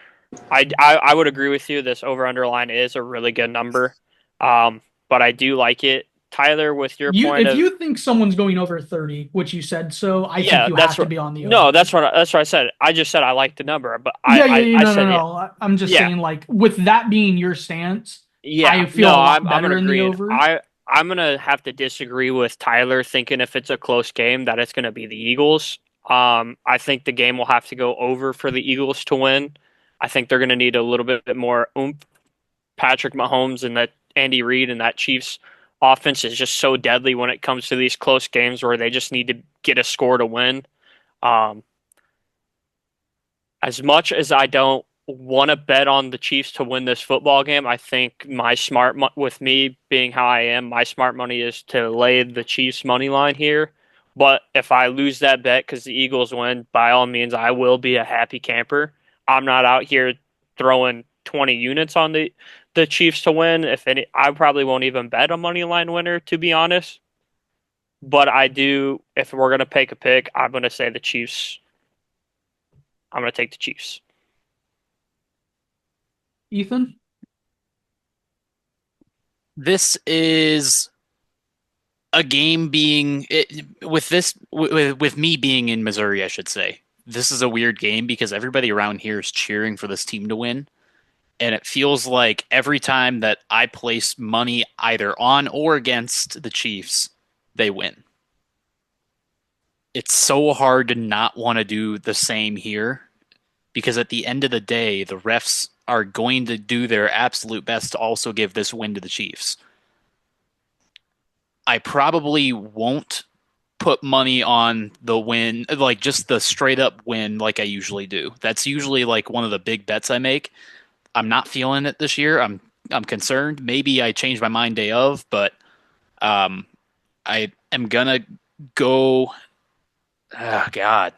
S6: I would agree with you. This over underline is a really good number. But I do like it. Tyler, with your point,
S4: if you think someone's going over 30, which you said so, I think you have to be on the over.
S6: No, that's what I said. I just said I like the number, but
S4: no. I'm just saying, like, with that being your stance, I feel a lot better in the over.
S6: I'm gonna have to disagree with Tyler, thinking if it's a close game that it's gonna be the Eagles. I think the game will have to go over for the Eagles to win. I think they're gonna need a little bit more oomph. Patrick Mahomes and that Andy Reid and that Chiefs offense is just so deadly when it comes to these close games where they just need to get a score to win. As much as I don't want to bet on the Chiefs to win this football game, I think with me being how I am, my smart money is to lay the Chiefs money line here. But if I lose that bet because the Eagles win, by all means, I will be a happy camper. I'm not out here throwing 20 units on the Chiefs to win. I probably won't even bet a money line winner, to be honest. But I do, if we're going to pick a pick, I'm going to say the Chiefs. I'm going to take the Chiefs.
S4: Ethan?
S3: This is a game with me being in Missouri, I should say. This is a weird game because everybody around here is cheering for this team to win. And it feels like every time that I place money either on or against the Chiefs, they win. It's so hard to not want to do the same here because at the end of the day, the refs are going to do their absolute best to also give this win to the Chiefs. I probably won't put money on the win, like just the straight up win like I usually do. That's usually like one of the big bets I make. I'm not feeling it this year. I'm concerned. Maybe I change my mind day of, but I am gonna go. Oh God,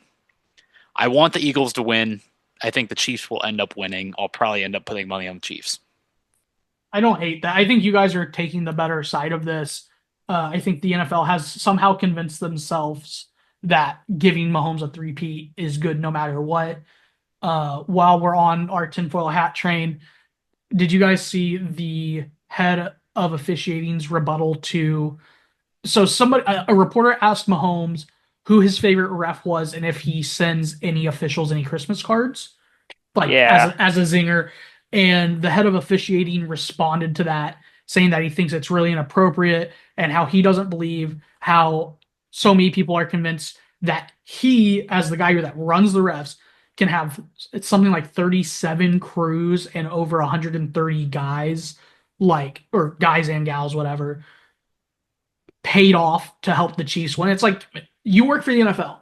S3: I want the Eagles to win. I think the Chiefs will end up winning. I'll probably end up putting money on the Chiefs.
S4: I don't hate that. I think you guys are taking the better side of this. I think the NFL has somehow convinced themselves that giving Mahomes a three-peat is good no matter what. While we're on our tinfoil hat train, did you guys see the head of officiating's rebuttal to? So a reporter asked Mahomes who his favorite ref was and if he sends any officials any Christmas cards, as a zinger. And the head of officiating responded to that, saying that he thinks it's really inappropriate and how he doesn't believe how so many people are convinced that he, as the guy that runs the refs, can have it's something like 37 crews and over 130 guys, or guys and gals, whatever, paid off to help the Chiefs win. It's like, you work for the NFL.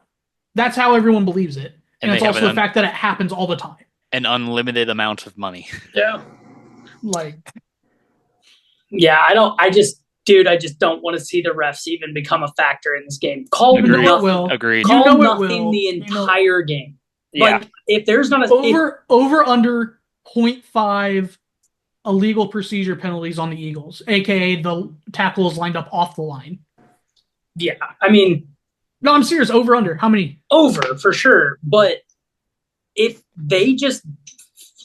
S4: That's how everyone believes it. And it's also the fact that it happens all the time.
S3: An unlimited amount of money.
S5: Yeah.
S4: Like,
S5: Yeah, I just don't want to see the refs even become a factor in this game.
S4: you know it will.
S3: Agreed.
S4: You
S5: Call
S4: know it
S5: nothing
S4: will.
S5: the
S4: You know-
S5: entire game.
S6: Yeah.
S5: Like, if there's not a
S4: over under 0.5 illegal procedure penalties on the Eagles, aka the tackle is lined up off the line.
S5: yeah, I mean,
S4: No, I'm serious. Over under. How many?
S5: over for sure. But if they just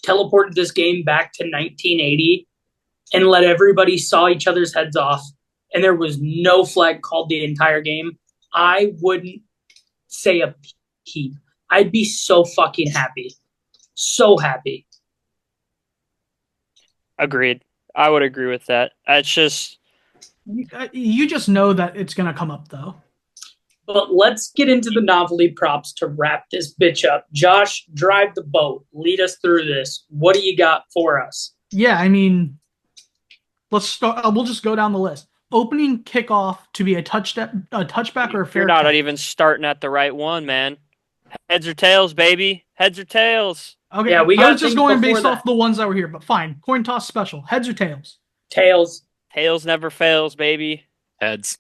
S5: teleported this game back to 1980 and let everybody saw each other's heads off and there was no flag called the entire game, I wouldn't say a peep. I'd be so fucking happy. So happy.
S6: Agreed. I would agree with that. It's just
S4: You just know that it's gonna come up though.
S5: But let's get into the novelty props to wrap this bitch up. Josh, drive the boat. Lead us through this. What do you got for us?
S4: Yeah, I mean, let's start. We'll just go down the list. Opening kickoff to be a touchback, or a fair
S6: you're not
S4: catch.
S6: even starting at the right one, man. Heads or tails, baby. Heads or tails.
S4: Okay,
S5: Yeah, we
S4: I
S5: got
S4: was just
S5: things
S4: going
S5: before
S4: based
S5: that.
S4: off the ones that were here, but fine. Coin toss special. Heads or tails?
S5: Tails.
S6: Tails never fails, baby.
S3: Heads.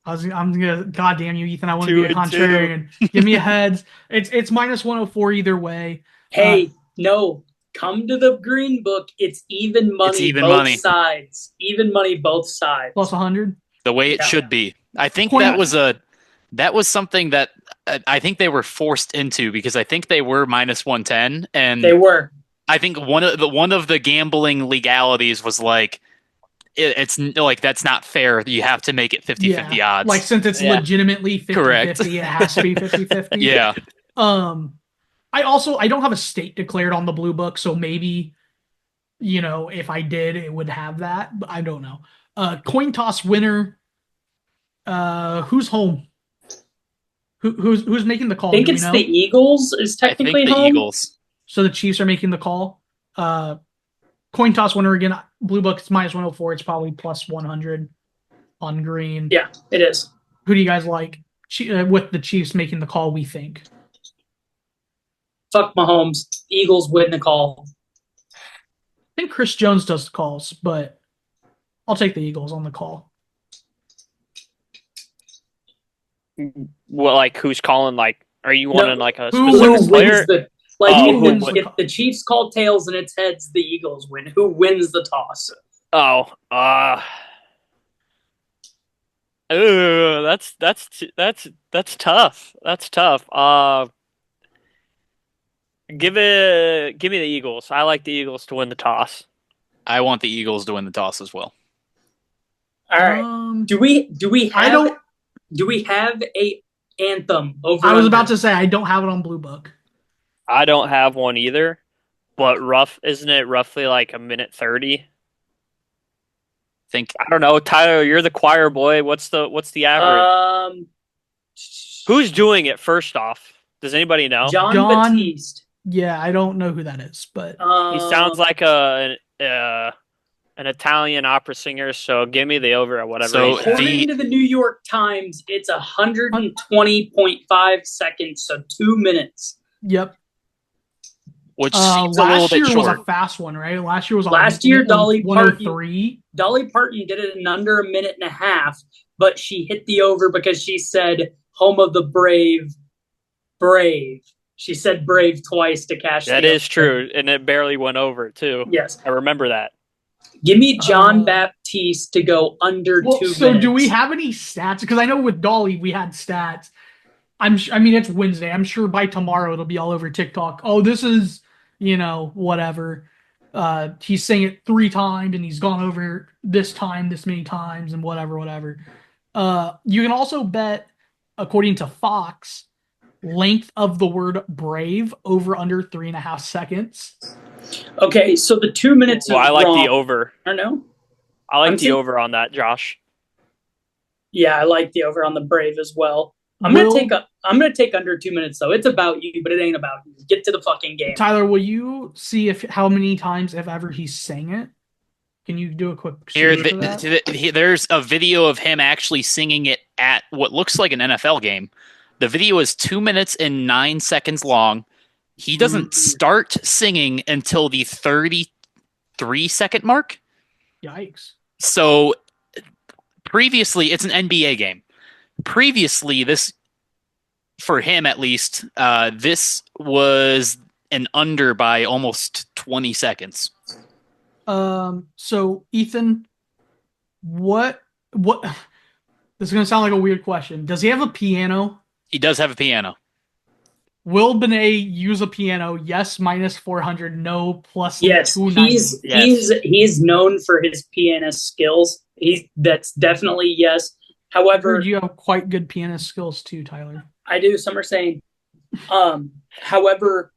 S4: I'm gonna. God damn you, Ethan! I want to
S6: 2
S4: be a
S6: and 2.
S4: contrarian. Give me a heads. It's minus 104 either way.
S5: Hey, no. Come to the green book. It's even money.
S3: It's even
S5: both
S3: money.
S5: sides. Even money both sides.
S4: Plus 100.
S3: The way it
S5: Yeah.
S3: should be. I think
S4: Point-
S3: that was something that I think they were forced into because I think they were minus 110, and
S5: They were.
S3: I think one of the gambling legalities was like it's like that's not fair. You have to make it 50-50 odds.
S4: Like since it's
S6: Yeah.
S4: legitimately 50-50,
S3: Correct.
S4: it has to be 50-50.
S3: yeah.
S4: I don't have a state declared on the blue book, so maybe, if I did, it would have that, but I don't know. Coin toss winner. Who's home? Who's making the call?
S5: I think
S4: Do we
S5: it's
S4: know?
S5: the Eagles is
S3: I think
S5: technically
S3: the
S5: home.
S3: Eagles.
S4: So the Chiefs are making the call. Coin toss winner again. Blue book it's minus 104. It's probably plus 100 on green.
S5: Yeah, it is.
S4: Who do you guys like? With the Chiefs making the call, we think.
S5: Fuck Mahomes. Eagles win the call.
S4: I think Chris Jones does the calls, but I'll take the Eagles on the call.
S6: Well, like who's calling? Like, are you wanting like a
S4: Who
S6: specific
S5: Who
S6: player?
S5: wins the like?
S6: Oh,
S5: if,
S6: who
S5: the, if the Chiefs call tails and it's heads, the Eagles win. Who wins the toss?
S6: Oh, that's tough. That's tough. Give me the Eagles. I like the Eagles to win the toss.
S3: I want the Eagles to win the toss as well.
S5: All right. Do we have a anthem over?
S4: I was about to say I don't have it on Blue Book.
S6: I don't have one either, but isn't it roughly like a minute 30? I don't know, Tyler. You're the choir boy. What's the average? Who's doing it first off? Does anybody know?
S5: John Batiste.
S4: Yeah, I don't know who that is, but
S6: He sounds like an Italian opera singer. So give me the over or whatever.
S3: So
S5: according to the New York Times, it's 120.5 seconds, so 2 minutes.
S4: Yep.
S3: Which seems a little
S4: Last
S3: bit
S4: year was
S3: short.
S4: a fast one, right? Last year was
S5: Dolly
S4: 103.
S5: Dolly Parton did it in under a minute and a half, but she hit the over because she said "Home of the Brave." She said "brave" twice to cash.
S6: That is true, and it barely went over too.
S5: Yes,
S6: I remember that.
S5: Give me John Baptiste to go under 2 minutes.
S4: So do we have any stats? Because I know with Dolly we had stats. I mean, it's Wednesday. I'm sure by tomorrow it'll be all over TikTok. Oh, this is, whatever. He's saying it 3 times and he's gone over this many times and whatever. You can also bet, according to Fox, length of the word brave over under 3.5 seconds.
S5: Okay, so the 2 minutes.
S6: Well, I like
S5: wrong.
S6: the over.
S5: I know.
S6: I like the over on that, Josh.
S5: Yeah, I like the over on the Brave as well. I'm gonna take under 2 minutes though. It's about you, but it ain't about you. Get to the fucking game.
S4: Tyler, will you see how many times, if ever, he sang it? Can you do a quick
S3: Here,
S4: search of that?
S3: there's a video of him actually singing it at what looks like an NFL game. The video is 2 minutes and 9 seconds long. He doesn't start singing until the 3-second mark.
S4: Yikes.
S3: So previously, it's an NBA game. Previously, this, for him at least, this was an under by almost 20 seconds.
S4: So Ethan, what this is gonna sound like a weird question. Does he have a piano?
S3: He does have a piano.
S4: Will Benet use a piano? Yes, minus 400. No, plus
S5: Yes,
S4: 290.
S5: he's known for his pianist skills. That's definitely yes. However,
S4: You have quite good pianist skills too, Tyler.
S5: I do. Some are saying, however,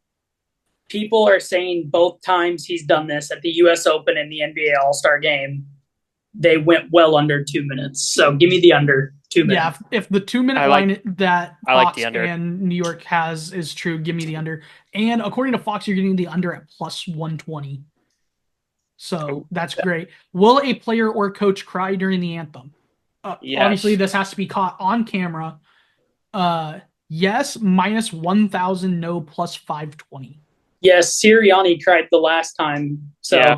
S5: people are saying both times he's done this at the U.S. Open and the NBA All-Star Game, they went well under 2 minutes. So give me the under 2 minutes.
S4: Yeah, if the 2-minute
S6: I like-
S4: line that
S6: I like
S4: Fox
S6: the under.
S4: and New York has is true, give me the under. And according to Fox, you're getting the under at plus 120. So that's great. Will a player or coach cry during the anthem?
S6: Yes.
S4: Obviously, this has to be caught on camera. Yes, minus 1,000. No, plus 520.
S5: Yes, Sirianni cried the last time. So
S6: Yeah.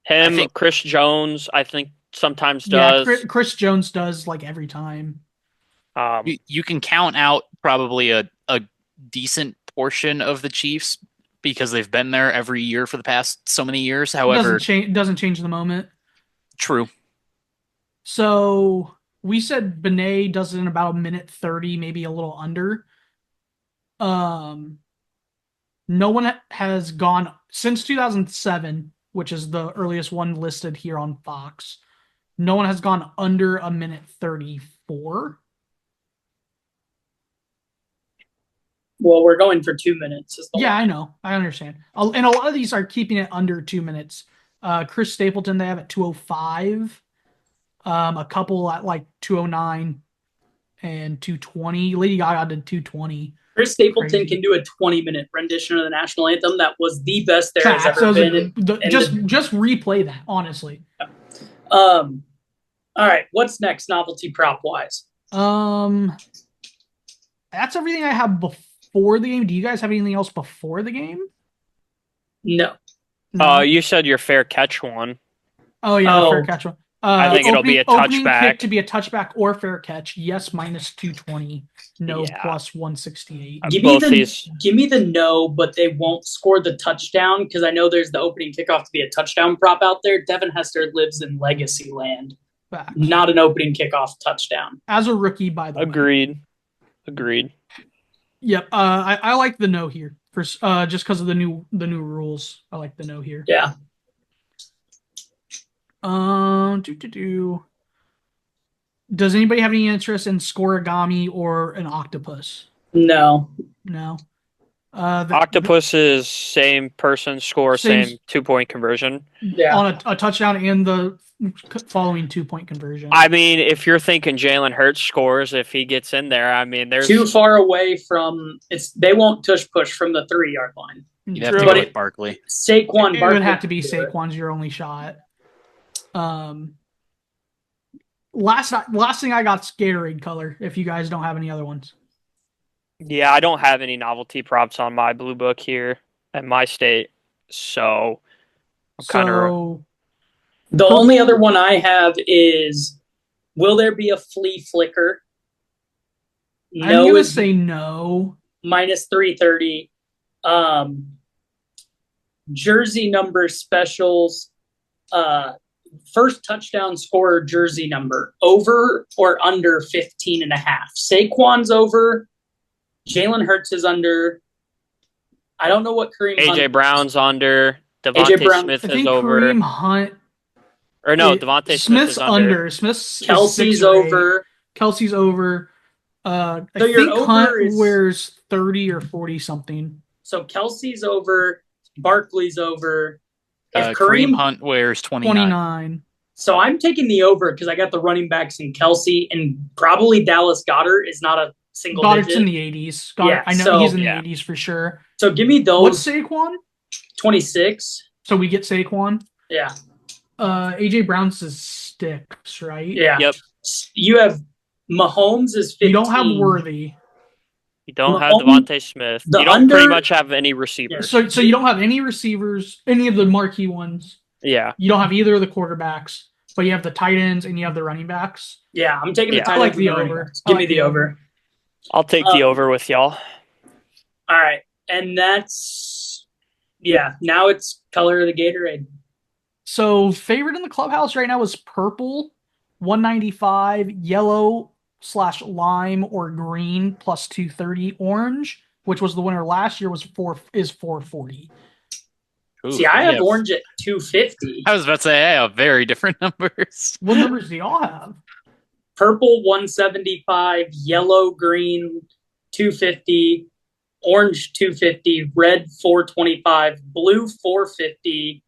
S6: Him,
S3: I think-
S6: Chris Jones, I think sometimes
S4: Yeah,
S6: does.
S4: Chris Jones does like every time.
S3: You can count out probably a decent portion of the Chiefs because they've been there every year for the past so many years. However,
S4: Doesn't change the moment.
S3: true.
S4: So we said Benet does it in about 1:30, maybe a little under. No one has gone since 2007, which is the earliest one listed here on Fox. No one has gone under 1:34.
S5: well, we're going for 2 minutes.
S4: Yeah, I know. I understand. And a lot of these are keeping it under 2 minutes. Chris Stapleton, they have at 2:05. A couple at like 2:09 and 2:20. Lady Gaga did 2:20.
S5: Chris Stapleton
S4: Crazy.
S5: can do a 20-minute rendition of the national anthem. That was the best there has
S4: Facts.
S5: ever
S4: Those
S5: been.
S4: are- just replay that, honestly.
S5: All right, what's next, novelty prop wise?
S4: That's everything I have before the game. Do you guys have anything else before the game?
S5: No.
S4: No?
S6: You said your fair catch one.
S4: Oh yeah, the
S5: Oh.
S4: fair catch one.
S6: I think it'll be a
S4: opening
S6: touchback.
S4: kick to be a touchback or fair catch. Yes, minus 220. No,
S6: Yeah.
S4: plus 168.
S6: Both these.
S5: Give me the no, but they won't score the touchdown because I know there's the opening kickoff to be a touchdown prop out there. Devin Hester lives in legacy land,
S4: Facts.
S5: not an opening kickoff touchdown.
S4: As a rookie, by the way.
S6: Agreed.
S4: Yep. I like the no here for just because of the new rules. I like the no here.
S5: Yeah.
S4: Does anybody have any interest in scoregami or an octopus?
S5: No.
S4: No.
S6: Octopus is same person score,
S4: Same-
S6: same 2-point conversion.
S5: Yeah.
S4: On a touchdown and the following 2-point conversion.
S6: I mean, if you're thinking Jalen Hurts scores, if he gets in there, I mean, there's
S5: Too far away from they won't tush push from the 3-yard line.
S3: You'd have to
S6: True.
S3: go
S5: But
S3: with Barkley.
S5: Saquon
S4: It
S5: Barkley
S4: would have to be
S5: can do it.
S4: Saquon's your only shot. Last thing I got Gatorade color. If you guys don't have any other ones,
S6: Yeah, I don't have any novelty props on my blue book here at my state, so I'm kind of
S4: so
S5: The only other one I have is, will there be a flea flicker?
S4: I'm
S5: No
S4: gonna
S5: is
S4: say no.
S5: minus 330. Jersey number specials. First touchdown scorer jersey number, over or under 15.5. Saquon's over. Jalen Hurts is under. I don't know what Kareem
S6: AJ
S5: Hunt-
S6: Brown's under.
S5: AJ
S6: Devontae
S5: Brown-
S6: Smith
S4: I
S6: is
S4: think
S6: over.
S4: Kareem Hunt.
S6: Or no, Devontae Smith
S4: Smith's
S6: is under.
S4: Smith's is
S5: Kelsey's
S4: 6 or 8.
S5: over.
S4: Kelsey's over. I
S5: So your
S4: think
S5: over
S4: Hunt
S5: is-
S4: wears 30 or 40 something.
S5: So Kelsey's over. Barkley's over. If
S3: Kareem Hunt wears 29.
S4: 29.
S5: So I'm taking the over because I got the running backs in Kelsey and probably Dallas Goddard is not a single
S4: Goddard's
S5: digit.
S4: in the 80s. Goddard,
S5: Yeah,
S4: I know
S5: so-
S4: he's in
S6: yeah.
S4: the 80s for sure.
S5: So give me those
S4: What's Saquon?
S5: 26.
S4: So we get Saquon.
S5: Yeah.
S4: AJ Brown's is sticks, right?
S5: Yeah.
S6: Yep.
S5: You have Mahomes is 15.
S4: You don't have Worthy.
S6: You don't
S5: The
S6: have
S5: only-
S6: Devontae Smith.
S5: the
S6: You don't pretty
S5: under-
S6: much have any receivers.
S4: So you don't have any receivers, any of the marquee ones.
S6: Yeah.
S4: You don't have either of the quarterbacks, but you have the tight ends and you have the running backs.
S5: Yeah, I'm taking
S6: Yeah.
S5: the tight
S4: I like
S5: end and
S4: the
S5: running
S4: over.
S5: backs.
S4: I
S5: Give
S4: like
S5: me the
S4: the
S5: over.
S6: I'll take the over with y'all.
S5: All right, and that's now it's color of the Gatorade.
S4: So favorite in the clubhouse right now is purple, 195, yellow/lime or green plus 230, orange, which was the winner last year, is 440.
S3: Ooh,
S5: See, I have
S3: yeah.
S5: orange at 250.
S3: I was about to say I have very different numbers.
S4: What numbers do y'all have?
S5: Purple 175, yellow green 250, orange 250, red 425, blue 450,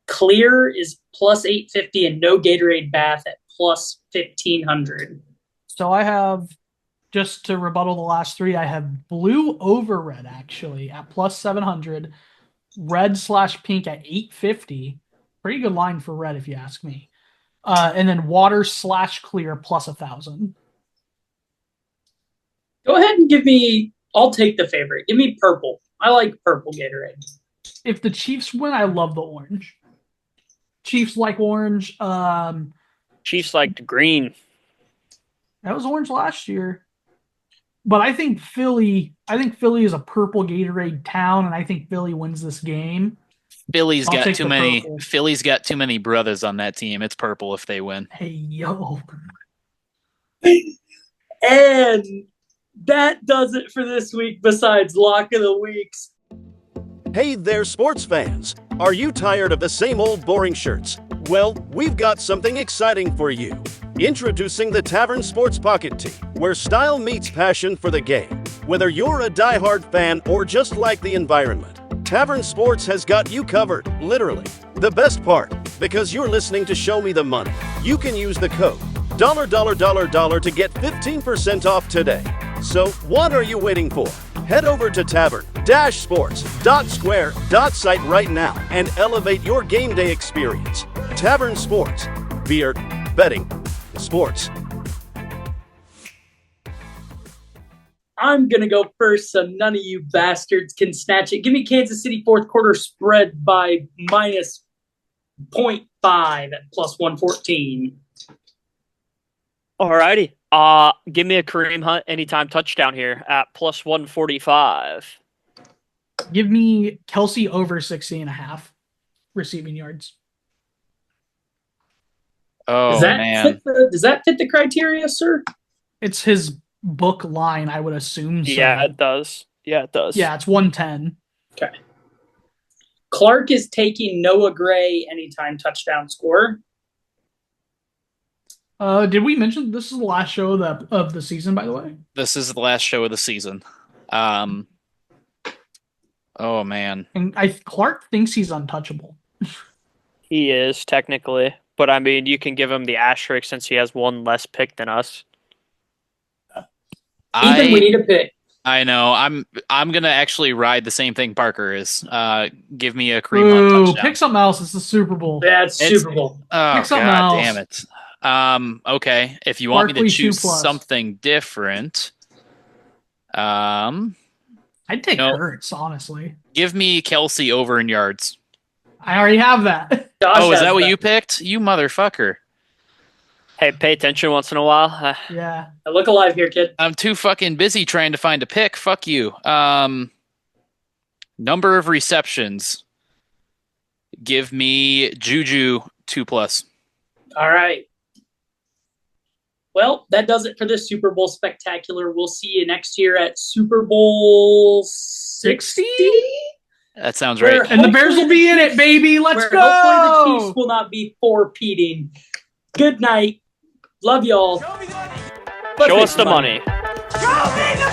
S5: clear is plus 850, and no Gatorade bath at plus 1500.
S4: So I have, just to rebuttal the last three, I have blue over red actually at plus 700, red/pink at 850. Pretty good line for red if you ask me. And then water/clear plus 1,000.
S5: Go ahead and give me. I'll take the favorite. Give me purple. I like purple Gatorade.
S4: If the Chiefs win, I love the orange. Chiefs like orange.
S6: Chiefs liked green.
S4: That was orange last year. But I think Philly is a purple Gatorade town, and I think Philly wins this game.
S3: Philly's
S4: I'll
S3: got
S4: take
S3: too
S4: the
S3: many.
S4: purple.
S3: Philly's got too many brothers on that team. It's purple if they win.
S4: Hey yo.
S5: And that does it for this week, besides Lock of the Weeks.
S7: Hey there, sports fans. Are you tired of the same old boring shirts? Well, we've got something exciting for you. Introducing the Tavern Sports Pocket Tee, where style meets passion for the game. Whether you're a diehard fan or just like the environment, Tavern Sports has got you covered, literally. The best part, because you're listening to Show Me the Money, you can use the code $$ to get 15% off today. So what are you waiting for? Head over to tavern-sports.square.site right now and elevate your game day experience. Tavern Sports. Beer, betting, sports.
S5: I'm going to go first, so none of you bastards can snatch it. Give me Kansas City fourth quarter spread by minus 0.5 at plus 114.
S6: Alrighty. Give me a Kareem Hunt anytime touchdown here at plus 145.
S4: Give me Kelsey over 60.5 receiving yards.
S3: Oh
S5: Does that
S3: man,
S5: does that fit the criteria, sir?
S4: It's his book line, I would assume. So.
S6: Yeah, it does. Yeah,
S4: it's 110.
S5: Okay. Clark is taking Noah Gray anytime touchdown score.
S4: Did we mention this is the last show of the season, by the way?
S3: this is the last show of the season. Oh man,
S4: And Clark thinks he's untouchable.
S6: He is technically, but I mean, you can give him the asterisk since he has one less pick than us.
S5: Ethan, we need a pick.
S3: I know. I'm gonna actually ride the same thing Parker is. Give me a Kareem Hunt
S4: Ooh,
S3: touchdown.
S4: pick something else. It's the Super Bowl.
S5: That's
S3: It's-
S5: Super Bowl.
S3: Oh
S4: pick something
S3: god
S4: else.
S3: damn it. Okay. If you want me
S4: Barkley
S3: to choose
S4: 2+.
S3: something different,
S4: I'd take
S3: No.
S4: Hurts, honestly.
S3: give me Kelsey over in yards.
S4: I already have that.
S5: Josh
S3: Oh, is
S5: has
S3: that what you picked? You motherfucker.
S6: Hey, pay attention once in a while.
S4: Yeah.
S5: Look alive here, kid.
S3: I'm too fucking busy trying to find a pick. Fuck you. Number of receptions. Give me Juju 2+.
S5: All right. Well, that does it for this Super Bowl spectacular. We'll see you next year at Super Bowl 60.
S3: That sounds
S5: Where-
S3: right.
S4: And the Bears will be in it, baby. Let's
S5: Where hopefully the
S4: go.
S5: Chiefs will not be four-peating. Good night. Love y'all.
S2: Show me the money.
S5: But
S6: Show
S5: make
S6: us the money.
S2: Show me the